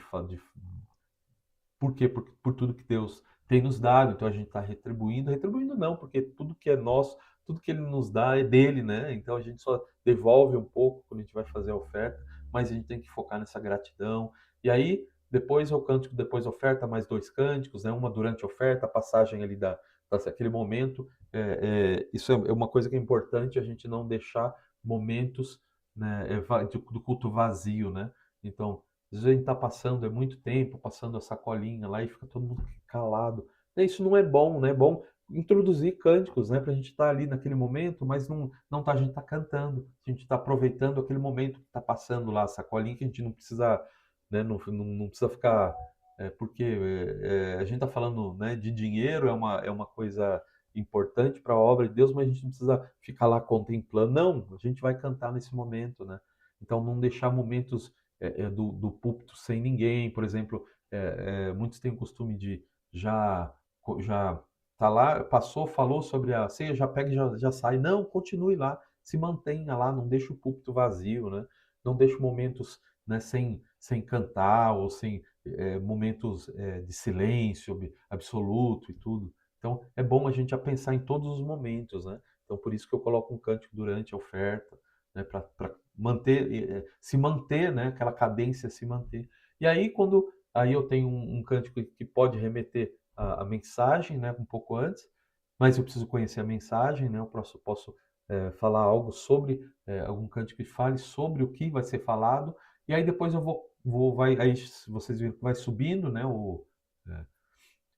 por quê? Por tudo que Deus tem nos dado, então a gente está retribuindo, retribuindo não, porque tudo que é nosso, tudo que Ele nos dá é dele, né? Então a gente só devolve um pouco quando a gente vai fazer a oferta, mas a gente tem que focar nessa gratidão. E aí, depois eu cântico, depois da oferta, mais dois cânticos, né? Uma durante a oferta, a passagem ali daquele momento. Isso é uma coisa que é importante, a gente não deixar momentos, né, do culto vazio, né? Então, às vezes a gente está passando, é muito tempo, passando a sacolinha lá e fica todo mundo calado. Isso não é bom, né? É bom introduzir cânticos, né? Para a gente estar ali naquele momento, mas não tá, a gente está cantando, a gente está aproveitando aquele momento que está passando lá a sacolinha, que a gente não precisa, né? Não precisa ficar. Porque a gente está falando, né, de dinheiro, é uma coisa importante para a obra de Deus, mas a gente não precisa ficar lá contemplando. Não, a gente vai cantar nesse momento, né? Então, não deixar momentos do púlpito sem ninguém, por exemplo, muitos têm o costume de já tá lá, passou, falou sobre a ceia, já pega e já sai. Não, continue lá, se mantenha lá, não deixe o púlpito vazio, né? Não deixe momentos, né, sem cantar ou sem momentos de silêncio absoluto e tudo. Então, é bom a gente já pensar em todos os momentos, né? Então, por isso que eu coloco um cântico durante a oferta, né, para se manter, né, aquela cadência se manter. E aí aí eu tenho um cântico que pode remeter a mensagem, né, um pouco antes, mas eu preciso conhecer a mensagem, né, eu posso falar algo sobre algum cântico que fale sobre o que vai ser falado, e aí depois eu aí vocês viram que vai subindo, né, é,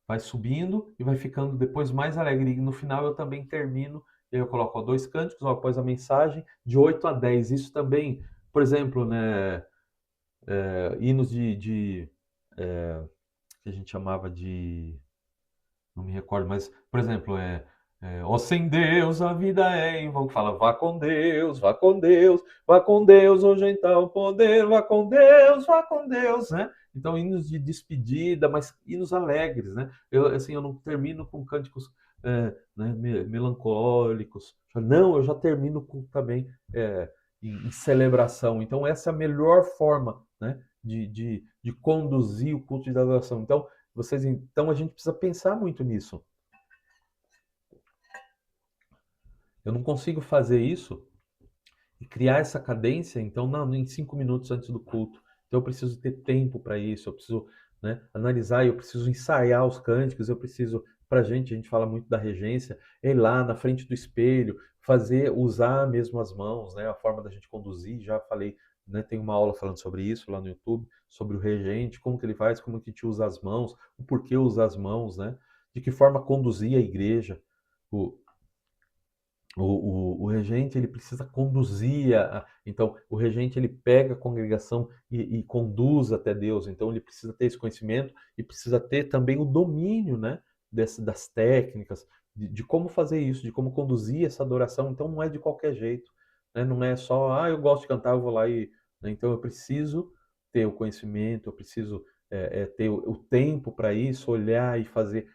vai subindo e vai ficando depois mais alegre. E no final eu também termino, e aí eu coloco dois cânticos, ó, após a mensagem, de 8 a 10. Isso também, por exemplo, né, hinos que a gente chamava de. Não me recordo, mas, por exemplo, ó, sem Deus a vida é em vão. Fala, vá com Deus, vá com Deus, vá com Deus, hoje então o poder, vá com Deus, né? Então, hinos de despedida, mas hinos alegres, né? Eu não termino com cânticos né, melancólicos. Não, eu já termino também em celebração. Então, essa é a melhor forma, né, de conduzir o culto de adoração. Então a gente precisa pensar muito nisso. Eu não consigo fazer isso e criar essa cadência, então, não, em 5 minutos antes do culto. Então eu preciso ter tempo para isso, eu preciso, né, analisar, eu preciso ensaiar os cânticos, eu preciso, a gente fala muito da regência, é ir lá na frente do espelho, usar mesmo as mãos, né, a forma da gente conduzir, já falei, né, tem uma aula falando sobre isso lá no YouTube, sobre o regente, como que ele faz, como que a gente usa as mãos, o porquê usar as mãos, né, de que forma conduzir a igreja. O, o regente ele precisa conduzir então o regente ele pega a congregação e conduz até Deus, então ele precisa ter esse conhecimento e precisa ter também o domínio, né, das técnicas de como fazer isso, de como conduzir essa adoração. Então não é de qualquer jeito, né? Não é só eu gosto de cantar, eu vou lá né? Então eu preciso ter o conhecimento, eu preciso ter o tempo para isso, olhar e fazer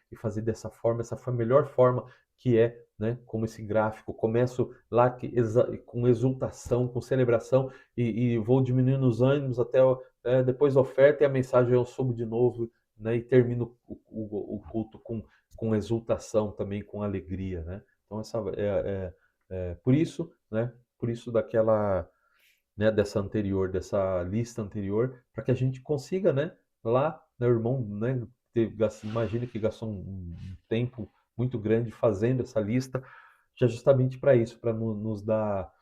dessa forma, essa foi a melhor forma que é, né, como esse gráfico. Começo lá com exultação, com celebração e vou diminuindo os ânimos até depois da oferta e a mensagem eu subo de novo, né, e termino o culto com exultação também, com alegria, né? Então por isso, né, por isso né, dessa lista anterior, para que a gente consiga, né, lá, né, o irmão, né, imagine que gastou um tempo muito grande fazendo essa lista, já justamente para isso, para nos dar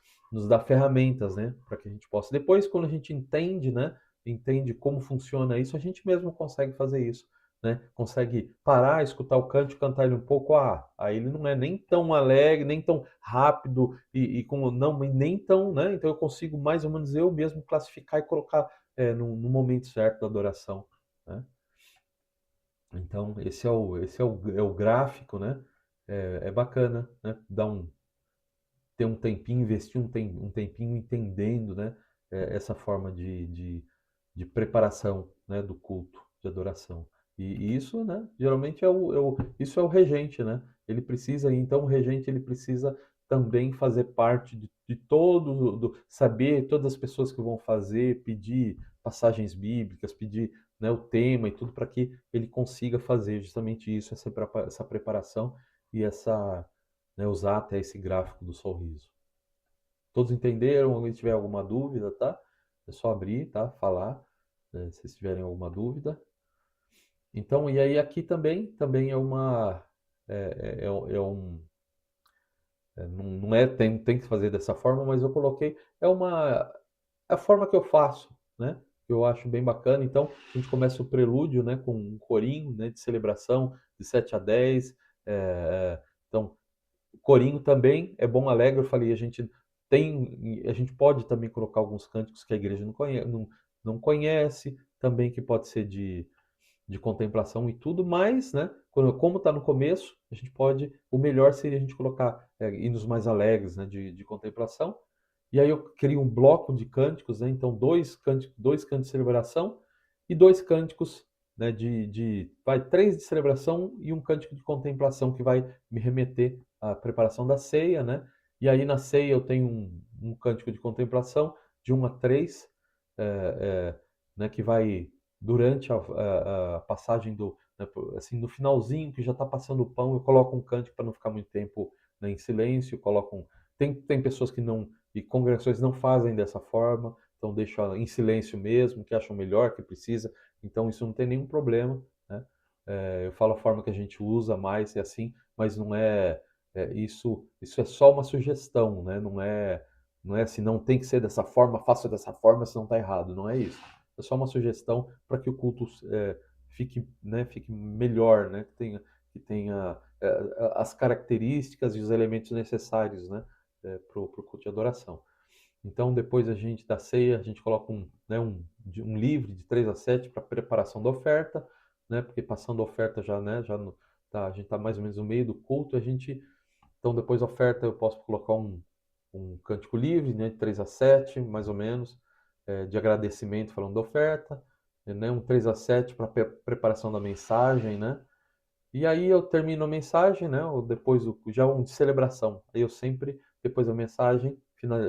ferramentas, né, para que a gente possa. Depois, quando a gente entende, né, entende como funciona isso, a gente mesmo consegue fazer isso. Né? Consegue parar, escutar o cântico, cantar ele um pouco. Aí ele não é nem tão alegre, nem tão rápido não, mas nem tão, né? Então eu consigo mais ou menos eu mesmo classificar e colocar no momento certo da adoração, né? Então esse é o gráfico, né? É bacana, né? Ter um tempinho, investir um tempinho entendendo, né? Essa forma de preparação, né, do culto de adoração. E isso, né, geralmente isso é o regente, né? Ele precisa, então o regente ele precisa também fazer parte de todo, saber todas as pessoas que vão fazer, pedir passagens bíblicas, pedir, né, o tema e tudo para que ele consiga fazer justamente isso, essa preparação e essa, né, usar até esse gráfico do sorriso. Todos entenderam? Se tiver alguma dúvida, tá? É só abrir, tá? Falar, né, se tiverem alguma dúvida. Então, e aí aqui também é uma, é um, não é, tem que fazer dessa forma, mas eu coloquei, é a forma que eu faço, né? Eu acho bem bacana. Então, a gente começa o prelúdio, né, com um corinho, né, de celebração, de 7 a 10. Então, o corinho também é bom, alegre. Eu falei, a gente pode também colocar alguns cânticos que a igreja não conhece, também que pode ser de contemplação e tudo, mas, né, como está no começo, a gente pode, o melhor seria a gente colocar hinos mais alegres, né, de contemplação. E aí eu crio um bloco de cânticos, né, então dois cânticos de celebração e dois cânticos, né, três de celebração e um cântico de contemplação que vai me remeter à preparação da ceia, né? E aí na ceia eu tenho um cântico de contemplação de 1 a 3, né, que vai durante a passagem né, assim, no finalzinho que já está passando o pão, eu coloco um cântico para não ficar muito tempo, né, em silêncio, tem pessoas que não, e congregações não fazem dessa forma, então deixam em silêncio mesmo, que acham melhor, que precisa, então isso não tem nenhum problema, né? Eu falo a forma que a gente usa mais e assim, mas não isso é só uma sugestão, né? Não é assim, não tem que ser dessa forma, faça dessa forma, senão está errado, não é isso. É só uma sugestão para que o culto fique melhor, né? Que tenha as características e os elementos necessários, né? Para o culto de adoração. Então, depois da ceia, a gente coloca um livre de 3 a 7 para preparação da oferta, né? Porque passando a oferta já, né? A gente está mais ou menos no meio do culto, então depois da oferta eu posso colocar um cântico livre, né? De 3 a 7, mais ou menos, de agradecimento falando da oferta, né? Um 3 a 7 para preparação da mensagem, né? E aí eu termino a mensagem, né? Ou depois já um de celebração. Aí eu sempre, depois da mensagem,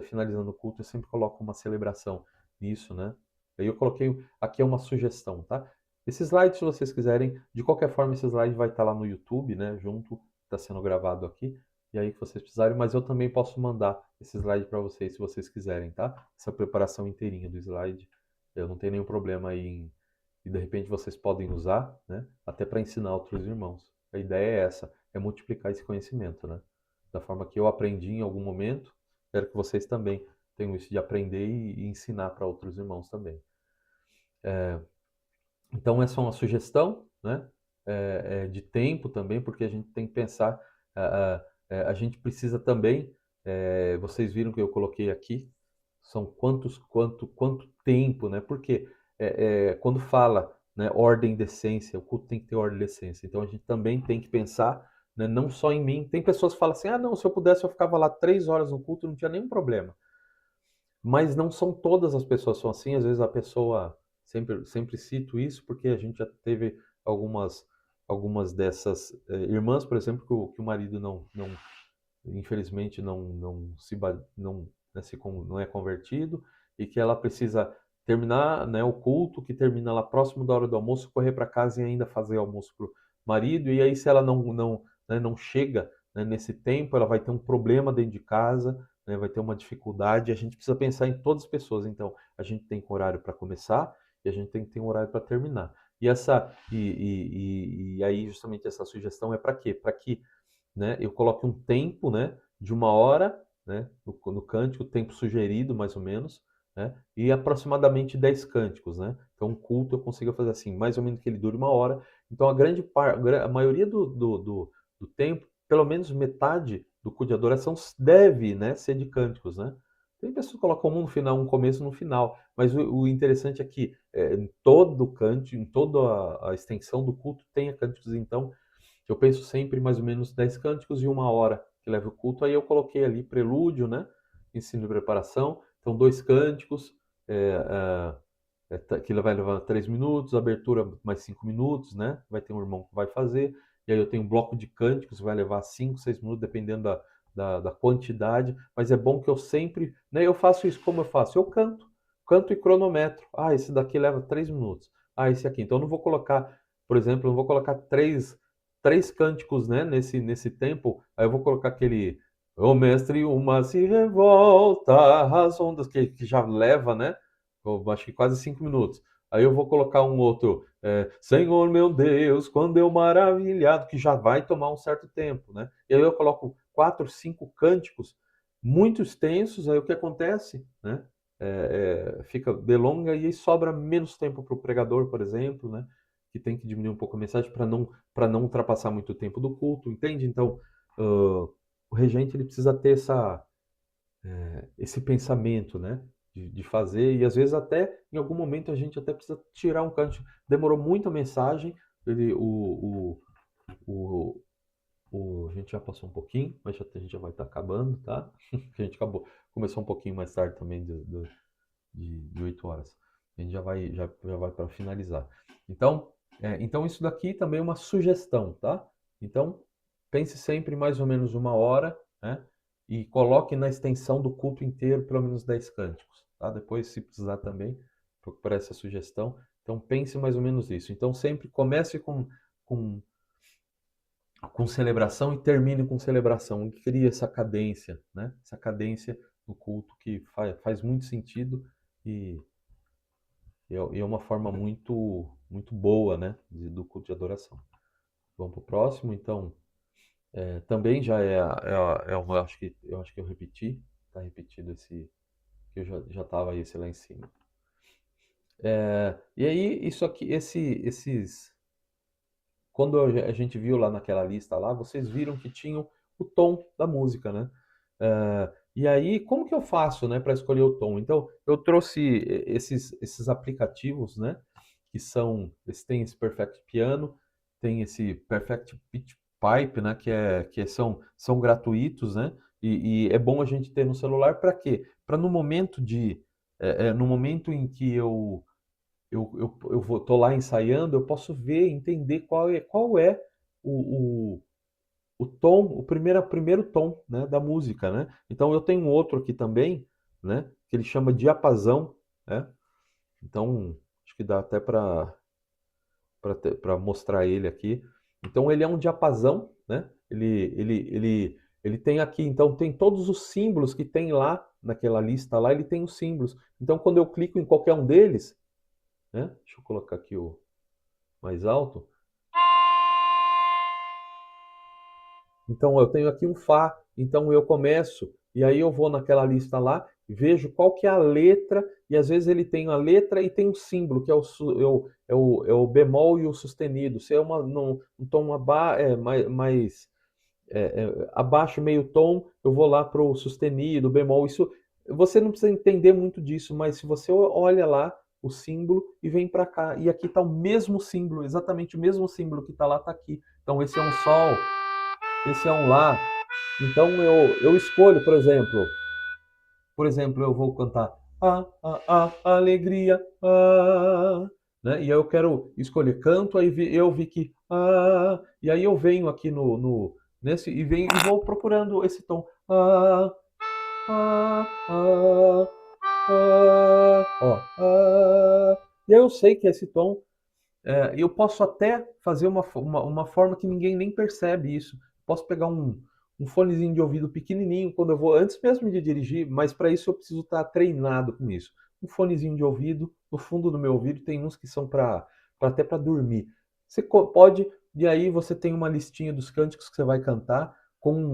finalizando o culto, eu sempre coloco uma celebração nisso, né? Aí eu coloquei, aqui é uma sugestão, tá? Esse slide, se vocês quiserem, de qualquer forma, esse slide vai estar lá no YouTube, né? Junto, está sendo gravado aqui. E aí que vocês precisarem, mas eu também posso mandar esse slide para vocês, se vocês quiserem, tá? Essa preparação inteirinha do slide. Eu não tenho nenhum problema aí e de repente vocês podem usar, né, até para ensinar outros irmãos. A ideia é essa, é multiplicar esse conhecimento, né? Da forma que eu aprendi em algum momento, quero que vocês também tenham isso de aprender e ensinar para outros irmãos também. Então essa é uma sugestão, né, de tempo também, porque a gente tem que pensar, a gente precisa também, vocês viram que eu coloquei aqui, são quanto tempo, né? Porque quando fala, né, ordem e decência, o culto tem que ter ordem e decência. Então a gente também tem que pensar, né, não só em mim. Tem pessoas que falam assim, ah, não, se eu pudesse eu ficava lá 3 horas no culto, não tinha nenhum problema. Mas não são todas as pessoas são assim. Às vezes a pessoa, sempre cito isso, porque a gente já teve algumas dessas irmãs, por exemplo, que o marido não infelizmente não é convertido e que ela precisa terminar, né, o culto que termina lá próximo da hora do almoço, correr para casa e ainda fazer almoço para o marido. E aí se ela não chega, né, nesse tempo, ela vai ter um problema dentro de casa, né, vai ter uma dificuldade. A gente precisa pensar em todas as pessoas. Então a gente tem horário para começar e a gente tem que ter um horário para terminar. E aí justamente essa sugestão é para quê? Para que, né, eu coloque um tempo, né, de 1 hora, né, no cântico, tempo sugerido, mais ou menos, né, e aproximadamente 10 cânticos, né. Então, um culto eu consigo fazer assim, mais ou menos que ele dure 1 hora. Então, a maioria do tempo, pelo menos metade do culto de adoração deve, né, ser de cânticos, né. Tem pessoas que colocam um no final, um começo no final, mas o interessante é que em todo o cântico, em toda a extensão do culto, tenha cânticos. Então, eu penso sempre mais ou menos 10 cânticos e 1 hora que leva o culto. Aí eu coloquei ali prelúdio, né? Ensino e preparação. Então, 2 cânticos, que vai levar 3 minutos, abertura mais 5 minutos, né? Vai ter um irmão que vai fazer, e aí eu tenho um bloco de cânticos que vai levar 5, 6 minutos, dependendo da quantidade, mas é bom que eu sempre, né, eu faço isso como eu faço, eu canto e cronometro. Ah, esse daqui leva 3 minutos. Ah, esse aqui. Então eu não vou colocar, por exemplo, eu não vou colocar três cânticos, né, nesse tempo, aí eu vou colocar aquele o mestre, uma se revolta, as ondas, que já leva, né? Eu acho que quase 5 minutos. Aí eu vou colocar um outro, Senhor meu Deus, quando eu maravilhado, que já vai tomar um certo tempo, né? E aí eu coloco 4, 5 cânticos muito extensos, aí o que acontece, né? Fica delonga e aí sobra menos tempo para o pregador, por exemplo, né? Que tem que diminuir um pouco a mensagem para não ultrapassar muito o tempo do culto, entende? Então, o regente ele precisa ter esse pensamento, né? De fazer, e às vezes até em algum momento a gente até precisa tirar um canto. Demorou muito a mensagem, o, a gente já passou um pouquinho, mas a gente já vai estar acabando, tá? A gente começou um pouquinho mais tarde também de 8 horas. A gente já vai para finalizar. Então isso daqui também é uma sugestão, tá? Então, pense sempre em mais ou menos 1 hora, né? E coloque na extensão do culto inteiro pelo menos 10 cânticos, tá? Depois, se precisar também, procure essa sugestão. Então, pense mais ou menos isso. Então, sempre comece com, com celebração e termine com celebração. E cria essa cadência, né? Essa cadência no culto que faz muito sentido e é uma forma muito, muito boa, né? Do culto de adoração. Vamos para o próximo, então. Também já eu acho que eu repeti, está repetido esse, que eu já estava esse lá em cima. E aí, isso aqui, quando a gente viu lá naquela lista lá, vocês viram que tinham o tom da música, né? E aí, como que eu faço, né, para escolher o tom? Então, eu trouxe esses aplicativos, né, tem esse Perfect Piano, tem esse Perfect Pitch Pipe, né, são gratuitos, né? E é bom a gente ter no celular para quê? Para no momento em que tô lá ensaiando, eu posso ver, entender qual é o, o, o tom, o primeiro tom, né, da música, né? Então eu tenho um outro aqui também, né, que ele chama diapasão, né? Então acho que dá até para mostrar ele aqui. Então ele é um diapasão, né? Ele tem aqui, então tem todos os símbolos que tem lá naquela lista lá, ele tem os símbolos. Então quando eu clico em qualquer um deles, né? Deixa eu colocar aqui o mais alto. Então eu tenho aqui um Fá, então eu começo e aí eu vou naquela lista lá, vejo qual que é a letra e às vezes ele tem a letra e tem um símbolo que é o bemol e o sustenido. Se é um tom mais abaixo meio tom, eu vou lá para o sustenido, bemol. Isso você não precisa entender muito disso, mas se você olha lá o símbolo e vem para cá e aqui está o mesmo símbolo, exatamente o mesmo símbolo que está lá está aqui. Então esse é um sol, esse é um lá. Então eu escolho, por exemplo, eu vou cantar alegria, né? E aí eu quero escolher canto, aí eu vi que e aí eu venho aqui nesse e venho e vou procurando esse tom. E aí eu sei que esse tom, eu posso até fazer uma forma que ninguém nem percebe isso. Posso pegar um fonezinho de ouvido pequenininho quando eu vou, antes mesmo de dirigir, mas para isso eu preciso estar treinado com isso. Um fonezinho de ouvido, no fundo do meu ouvido, tem uns que são até para dormir. Você pode, e aí você tem uma listinha dos cânticos que você vai cantar,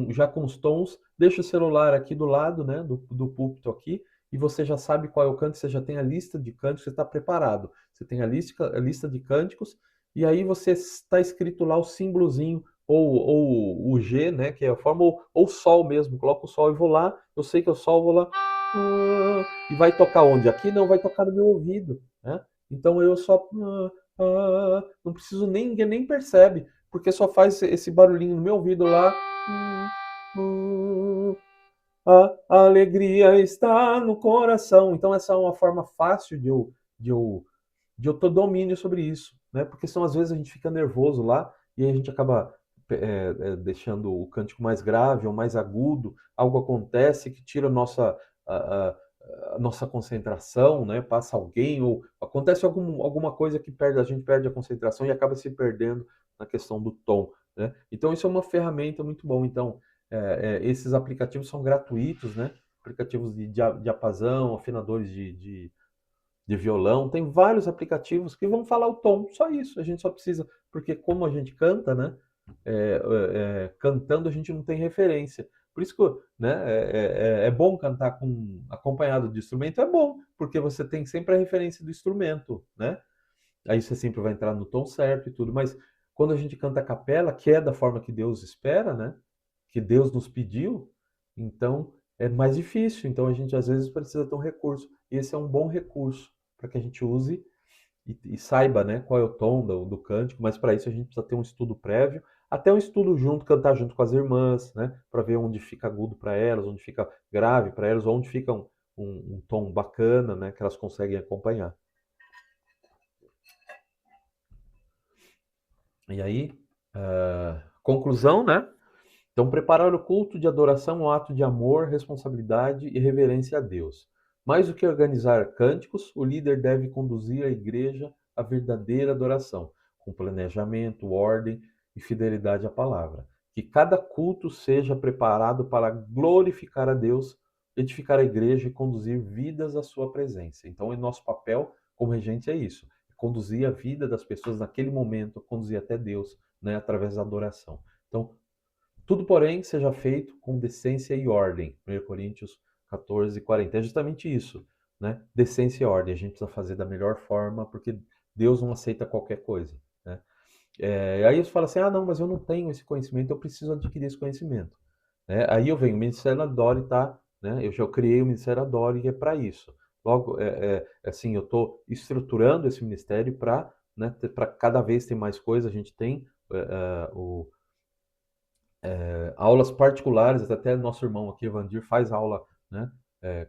já com os tons, deixa o celular aqui do lado, né, do púlpito aqui, e você já sabe qual é o canto, você já tem a lista de cânticos, você está preparado. Você tem a lista de cânticos, e aí você está escrito lá o símbolozinho, ou o G, né, que é a forma, ou o Sol mesmo, coloco o Sol e vou lá, eu sei que é o Sol, vou lá, e vai tocar onde? Aqui não, vai tocar no meu ouvido, né? Então eu só, não preciso ninguém nem percebe, porque só faz esse barulhinho no meu ouvido lá, a alegria está no coração. Então essa é uma forma fácil de eu ter domínio sobre isso, né? Porque senão às vezes a gente fica nervoso lá e aí a gente acaba deixando o cântico mais grave ou mais agudo, algo acontece que tira a, a- a nossa concentração, né? Passa alguém ou acontece alguma coisa que a gente perde a concentração e acaba se perdendo na questão do tom, né? Então isso é uma ferramenta muito bom. Então esses aplicativos são gratuitos, né? Aplicativos de diapasão, afinadores de violão, tem vários aplicativos que vão falar o tom, só isso, a gente só precisa, porque como a gente canta, né, cantando a gente não tem referência, por isso que né, é bom cantar acompanhado de instrumento, é bom, porque você tem sempre a referência do instrumento, né, aí você sempre vai entrar no tom certo e tudo, mas quando a gente canta a capela, que é da forma que Deus espera, né, que Deus nos pediu, então é mais difícil. Então a gente às vezes precisa ter um recurso. E esse é um bom recurso para que a gente use e saiba, né, qual é o tom do cântico, mas para isso a gente precisa ter um estudo prévio, até um estudo junto, cantar junto com as irmãs, né, para ver onde fica agudo para elas, onde fica grave para elas, onde fica um tom bacana, né, que elas conseguem acompanhar. E aí, conclusão, né? Então, preparar o culto de adoração é um ato de amor, responsabilidade e reverência a Deus. Mais do que organizar cânticos, o líder deve conduzir a igreja à verdadeira adoração, com planejamento, ordem e fidelidade à palavra. Que cada culto seja preparado para glorificar a Deus, edificar a igreja e conduzir vidas à sua presença. Então, o nosso papel como regente é isso: conduzir a vida das pessoas naquele momento, conduzir até Deus, né, através da adoração. Então, tudo, porém, seja feito com decência e ordem. 1 Coríntios 14, 40. É justamente isso, né? Decência e ordem. A gente precisa fazer da melhor forma, porque Deus não aceita qualquer coisa, né? Aí você fala assim, ah, não, mas eu não tenho esse conhecimento, eu preciso adquirir esse conhecimento. Né? Aí eu venho, o Ministério Adore, tá? Né? Eu já criei o Ministério Adore e é para isso. Logo, assim, eu estou estruturando esse ministério para, né, para cada vez ter mais coisa. A gente tem o aulas particulares, até nosso irmão aqui, Evandir, faz aula, né,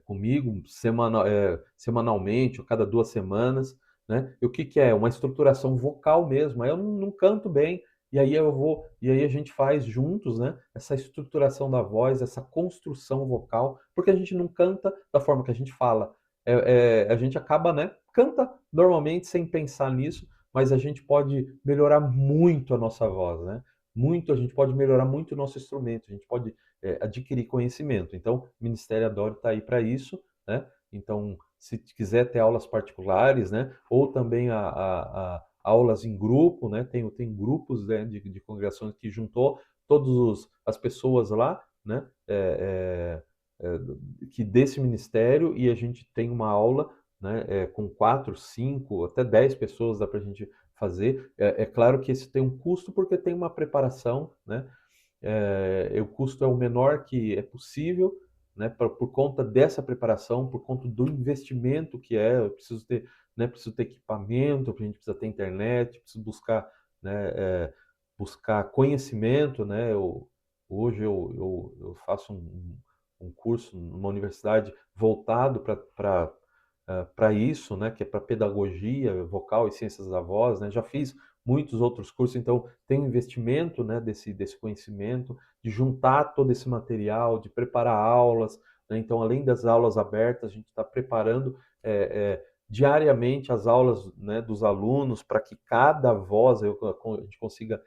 comigo semanalmente, ou cada 2 semanas, né? E o que que é? Uma estruturação vocal mesmo. Aí eu não canto bem, e aí e aí a gente faz juntos, né? Essa estruturação da voz, essa construção vocal, porque a gente não canta da forma que a gente fala. A gente acaba, né? Canta normalmente sem pensar nisso, mas a gente pode melhorar muito a nossa voz, né? Muito, a gente pode melhorar muito o nosso instrumento, a gente pode adquirir conhecimento. Então, o Ministério Adoro está aí para isso, né? Então, se quiser ter aulas particulares, né? Ou também a aulas em grupo, né? Tem grupos, né, de congregações que juntou todas as pessoas lá, né? Que desse ministério e a gente tem uma aula, né? Com 4, 5, até 10 pessoas dá para a gente fazer. É claro que esse tem um custo porque tem uma preparação, né? O custo é o menor que é possível, né? Por conta dessa preparação, por conta do investimento que eu preciso ter, né? Preciso ter equipamento, a gente precisa ter internet, preciso buscar, né? Buscar conhecimento, né? Hoje eu faço um curso numa universidade voltado para isso, né, que é para pedagogia vocal e ciências da voz, né? Já fiz muitos outros cursos, então tem um investimento, né, desse conhecimento, de juntar todo esse material, de preparar aulas, né? Então, além das aulas abertas, a gente está preparando diariamente as aulas, né, dos alunos para que cada voz a gente consiga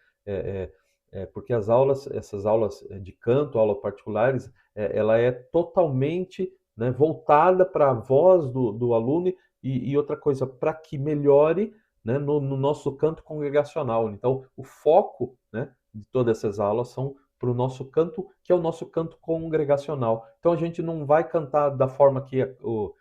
porque essas aulas de canto, aulas particulares, ela é totalmente, né, voltada para a voz do aluno e outra coisa, para que melhore, né, no nosso canto congregacional. Então, o foco, né, de todas essas aulas são para o nosso canto, que é o nosso canto congregacional. Então, a gente não vai cantar da forma que o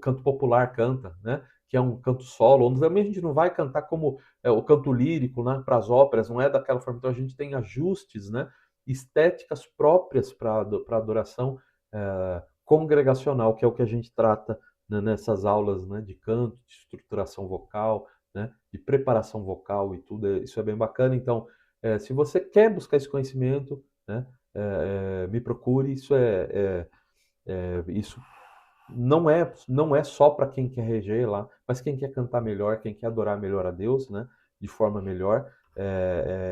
canto popular canta, né? Que é um canto solo, onde também a gente não vai cantar como o canto lírico, né, para as óperas, não é daquela forma. Então a gente tem ajustes, né, estéticas próprias para adoração congregacional, que é o que a gente trata, né, nessas aulas, né, de canto, de estruturação vocal, né, de preparação vocal e tudo. Isso é bem bacana. Então, se você quer buscar esse conhecimento, né, me procure. Isso não é só para quem quer reger lá, mas quem quer cantar melhor, quem quer adorar melhor a Deus, né, de forma melhor.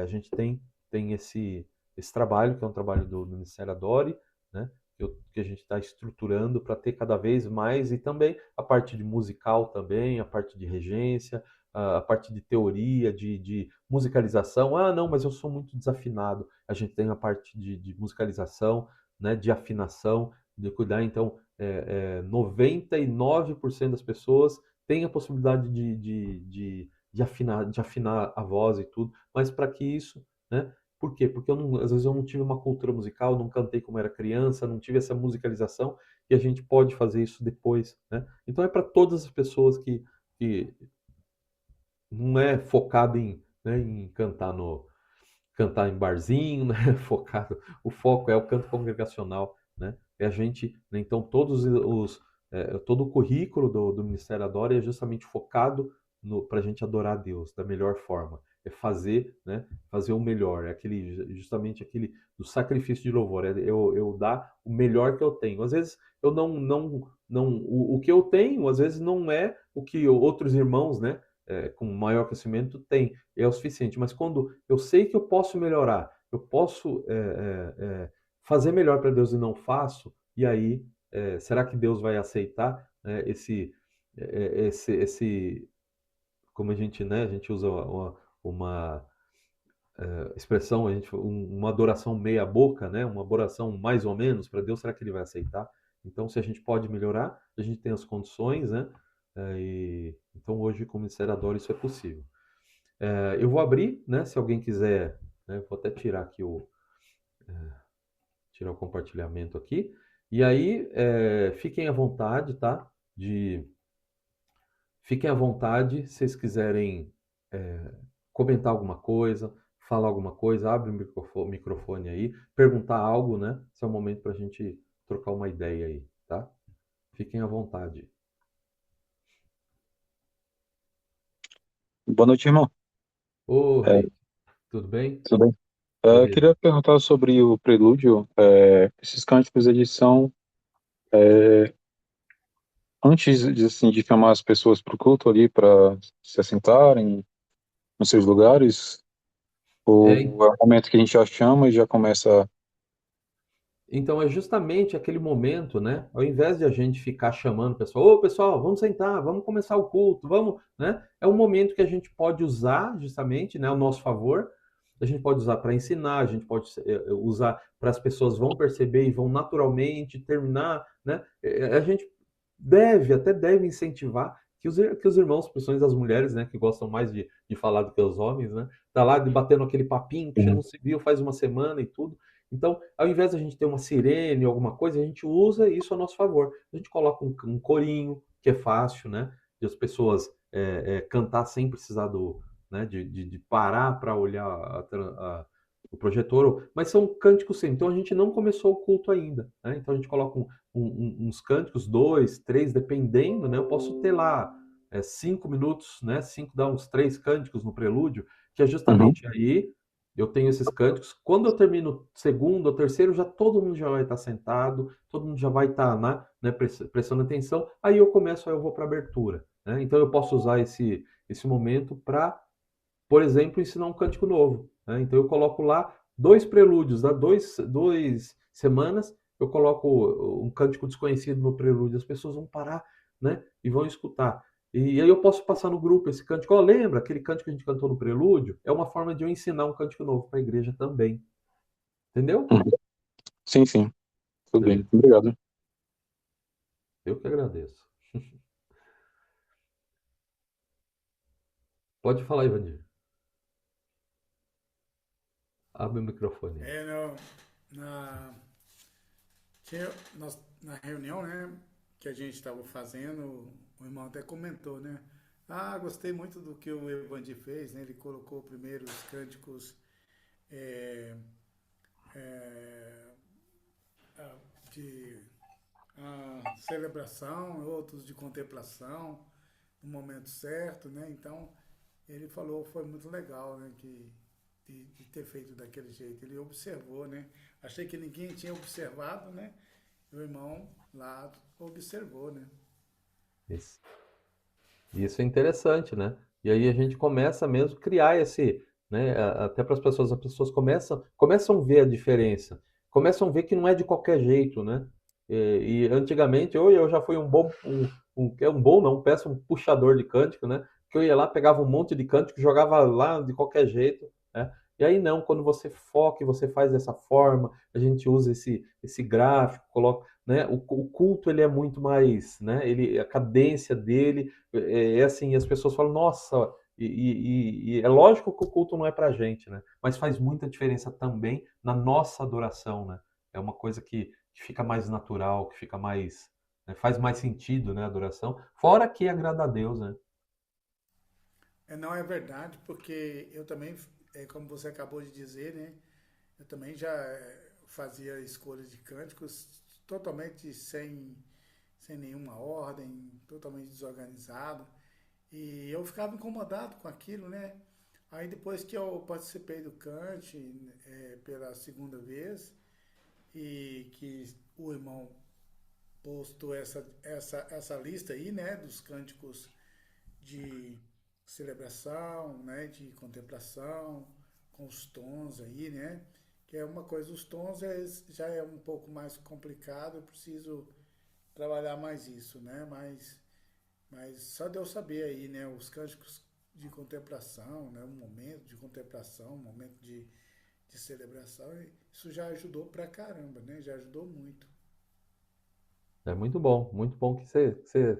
A gente tem esse trabalho, que é um trabalho do Ministério Adore, né, que a gente está estruturando para ter cada vez mais, e também a parte de musical também, a parte de regência, a parte de teoria, de musicalização. Ah, não, mas eu sou muito desafinado. A gente tem a parte de musicalização, né, de afinação, de cuidar. Então, 99% das pessoas têm a possibilidade de afinar a voz e tudo, mas para que isso, né? Por quê? Porque às vezes eu não tive uma cultura musical, não cantei como era criança, não tive essa musicalização, e a gente pode fazer isso depois, né? Então é para todas as pessoas que não é focado em, né, em cantar em barzinho, né? Focado. O foco é o canto congregacional, né? É a gente, né? Então todo o currículo do Ministério Adora é justamente focado para a gente adorar a Deus da melhor forma. É fazer, né? Fazer o melhor. É justamente aquele do sacrifício de louvor. É eu dar o melhor que eu tenho. Às vezes eu não o que eu tenho, às vezes não é o que outros irmãos, né? Com maior crescimento tem, é o suficiente. Mas quando eu sei que eu posso melhorar, eu posso fazer melhor para Deus e não faço, e aí, será que Deus vai aceitar, né, esse, como né, a gente usa uma expressão, uma adoração meia boca, né, uma adoração mais ou menos para Deus, será que ele vai aceitar? Então, se a gente pode melhorar, a gente tem as condições, né? Então, hoje, como Ministério Adora, isso é possível. Eu vou abrir, né? Se alguém quiser, né? Vou até tirar aqui tirar o compartilhamento aqui. E aí, fiquem à vontade, tá? Fiquem à vontade, se vocês quiserem comentar alguma coisa, falar alguma coisa, abre o microfone aí, perguntar algo, né? Esse é o momento para a gente trocar uma ideia aí, tá? Fiquem à vontade. Boa noite, irmão. Ô, É, Rei, tudo bem? tudo bem? Eu Beleza. queria perguntar sobre o prelúdio. Esses cânticos, eles são antes de chamar as pessoas para o culto ali para se assentarem nos seus lugares, É, ou é o momento que a gente já chama e já começa. Então é justamente aquele momento, né? Ao invés de a gente ficar chamando o pessoal, ô pessoal, vamos sentar, vamos começar o culto, vamos, né? É um momento que a gente pode usar justamente, né, ao nosso favor. A gente pode usar para ensinar, a gente pode usar para as pessoas vão perceber e vão naturalmente terminar, né? A gente até deve incentivar que os irmãos, principalmente as mulheres, né, que gostam mais de falar do que os homens, né? Tá lá batendo aquele papinho que já Uhum. não se viu faz uma semana e tudo. Então, ao invés de a gente ter uma sirene ou alguma coisa, a gente usa isso a nosso favor. A gente coloca um corinho, que é fácil, né? De as pessoas cantar sem precisar né, de parar para olhar o projetor. Mas são cânticos sim. Então, a gente não começou o culto ainda, né? Então, a gente coloca uns cânticos, dois, três, dependendo, né? Eu posso ter lá 5 minutos, né? Dá uns três cânticos no prelúdio, que é Uhum. justamente aí eu tenho esses cânticos. Quando eu termino o segundo ou terceiro, já todo mundo já vai estar sentado, todo mundo já vai estar né, prestando atenção. Aí eu vou para a abertura. Né? Então eu posso usar esse momento para, por exemplo, ensinar um cântico novo. Né? Então eu coloco lá dois prelúdios, dá dois semanas, eu coloco um cântico desconhecido no prelúdio, as pessoas vão parar, né, e vão escutar. E aí eu posso passar no grupo esse cântico. Ó, lembra aquele cântico que a gente cantou no prelúdio? É uma forma de eu ensinar um cântico novo para a igreja também. Entendeu? Uhum. Sim, sim. Tudo bem. Beleza. Obrigado. Eu que agradeço. Pode falar, Ivandir. Abre o microfone aí. Não, na, na reunião, né, que a gente estava fazendo, o irmão até comentou, né? Ah, gostei muito do que o Evandi fez, né? Ele colocou primeiro os cânticos é, é, de celebração, outros de contemplação, no momento certo, né? Então, ele falou, foi muito legal, né? De ter feito daquele jeito. Ele observou, né? Achei que ninguém tinha observado, né? E o irmão lá observou, né? Isso. Isso é interessante, né? E aí a gente começa mesmo a criar esse, né? Até para as pessoas começam a ver a diferença, começam a ver que não é de qualquer jeito, né? E antigamente eu já fui um bom não, um péssimo puxador de cântico, né? Que eu ia lá, pegava um monte de cântico, jogava lá de qualquer jeito, né? E aí não, quando você foca e você faz dessa forma, a gente usa esse gráfico, coloca, né? O culto ele é muito mais, né? A cadência dele é assim, as pessoas falam, nossa, e é lógico que o culto não é pra gente, né? Mas faz muita diferença também na nossa adoração, né? É uma coisa que fica mais natural, que fica mais, né, faz mais sentido, né, a adoração. Fora que agrada a Deus, né? Não é verdade, porque eu também, como você acabou de dizer, né? Eu também já fazia escolhas de cânticos totalmente sem nenhuma ordem, totalmente desorganizado. E eu ficava incomodado com aquilo, né? Aí depois que eu participei do Cante pela segunda vez e que o irmão postou essa lista aí, né? Dos cânticos de celebração, né? De contemplação, com os tons aí, né? Que é uma coisa, os tons já é um pouco mais complicado, eu preciso trabalhar mais isso, né? Mas só de eu saber aí, né, os cânticos de contemplação, né, um momento de contemplação, um momento de celebração, isso já ajudou pra caramba, né? Já ajudou muito. É muito bom que você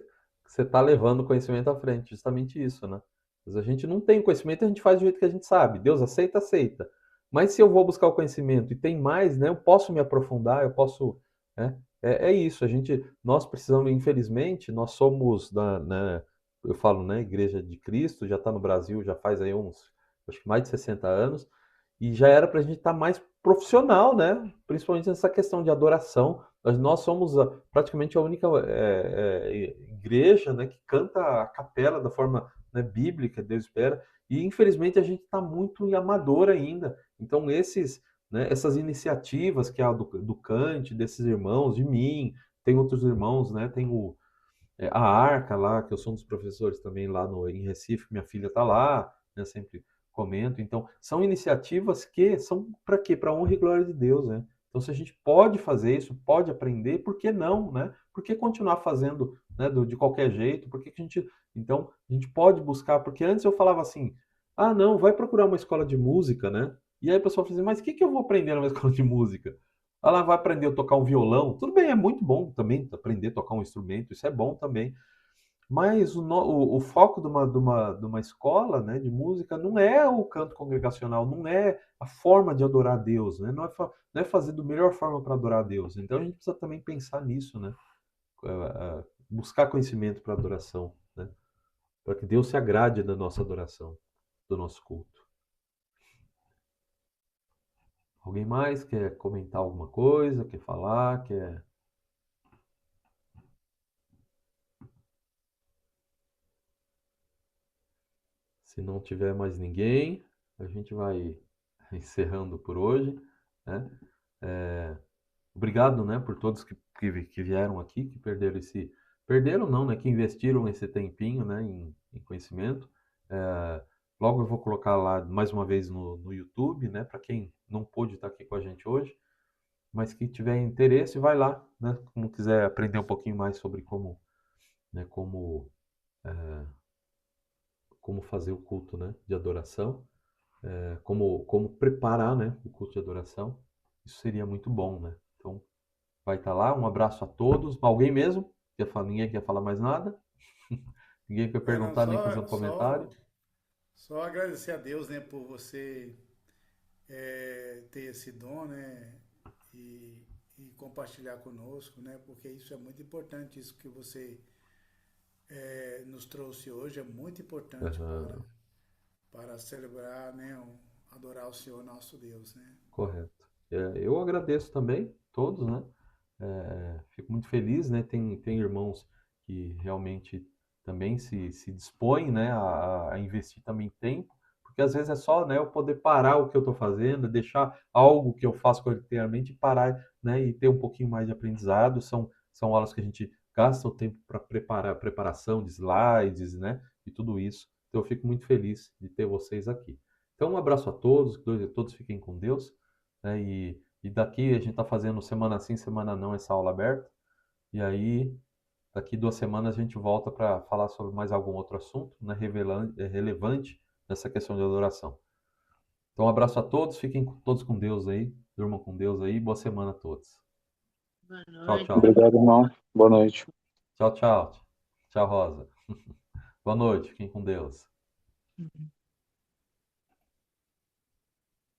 está levando o conhecimento à frente, justamente isso, né? Mas a gente não tem conhecimento, a gente faz do jeito que a gente sabe. Deus aceita, aceita. Mas se eu vou buscar o conhecimento e tem mais, né? Eu posso me aprofundar, eu posso, né? É isso. Nós precisamos, infelizmente, nós somos né? Eu falo, né? Igreja de Cristo, já está no Brasil, já faz aí acho que mais de 60 anos, e já era para a gente estar mais profissional, né? Principalmente nessa questão de adoração. Nós somos praticamente a única igreja, né, que canta a capela da forma, né, bíblica, Deus espera, e infelizmente a gente está muito em amador ainda. Então né, essas iniciativas que é a do Cante, desses irmãos, de mim, tem outros irmãos, né, tem a Arca lá, que eu sou um dos professores também lá em Recife, minha filha está lá, né, sempre comento. Então, são iniciativas que são para quê? Para honra e glória de Deus, né? Então, se a gente pode fazer isso, pode aprender, por que não, né? Por que continuar fazendo, né, de qualquer jeito? Por que que a gente, então, a gente pode buscar, porque antes eu falava assim: "Ah, não, vai procurar uma escola de música, né?" E aí o pessoal fala assim: "Mas o que que eu vou aprender numa escola de música?" Ela vai aprender a tocar um violão. Tudo bem, é muito bom também aprender a tocar um instrumento, isso é bom também. Mas o foco de uma escola, né, de música não é o canto congregacional, não é a forma de adorar a Deus, né? Não é fazer da melhor forma para adorar a Deus. Então a gente precisa também pensar nisso, né? Buscar conhecimento para adoração, né? Para que Deus se agrade da nossa adoração, do nosso culto. Alguém mais quer comentar alguma coisa, quer falar, quer... Se não tiver mais ninguém, a gente vai encerrando por hoje, né? Obrigado, né, por todos que vieram aqui, que perderam perderam não, né, que investiram esse tempinho, né, em conhecimento. É, logo eu vou colocar lá mais uma vez no YouTube, né, para quem não pôde estar aqui com a gente hoje, mas que tiver interesse, vai lá, né, como quiser aprender um pouquinho mais sobre né, como fazer o culto, né, de adoração, como preparar, né, o culto de adoração. Isso seria muito bom, né? Então, vai estar lá. Um abraço a todos. Alguém mesmo? Ninguém quer falar mais nada? Ninguém quer Não, perguntar nem fazer um comentário? só agradecer a Deus, né, por você ter esse dom, né, e, e compartilhar conosco, né, porque isso é muito importante, isso que você nos trouxe hoje é muito importante Aham, para celebrar, né, adorar o Senhor nosso Deus, né. correto. Eu agradeço também, todos, né? Fico muito feliz, né? Tem irmãos que realmente também se dispõem, né, a investir também tempo, porque às vezes é só, né, eu poder parar o que eu estou fazendo, deixar algo que eu faço corriqueiramente, parar, né, e ter um pouquinho mais de aprendizado. São aulas que a gente gasta o tempo para preparação de slides, né, e tudo isso. Então eu fico muito feliz de ter vocês aqui. Então um abraço a todos, que todos fiquem com Deus, né, e daqui a gente está fazendo semana sim, semana não essa aula aberta, e aí daqui 2 semanas a gente volta para falar sobre mais algum outro assunto, né, relevante nessa questão de adoração. Então, um abraço a todos, fiquem todos com Deus aí, durmam com Deus aí, boa semana a todos. Boa Tchau, noite. tchau. Obrigado, irmão. Boa noite. Tchau, tchau. Tchau, Rosa. Boa noite, fiquem com Deus. Uhum.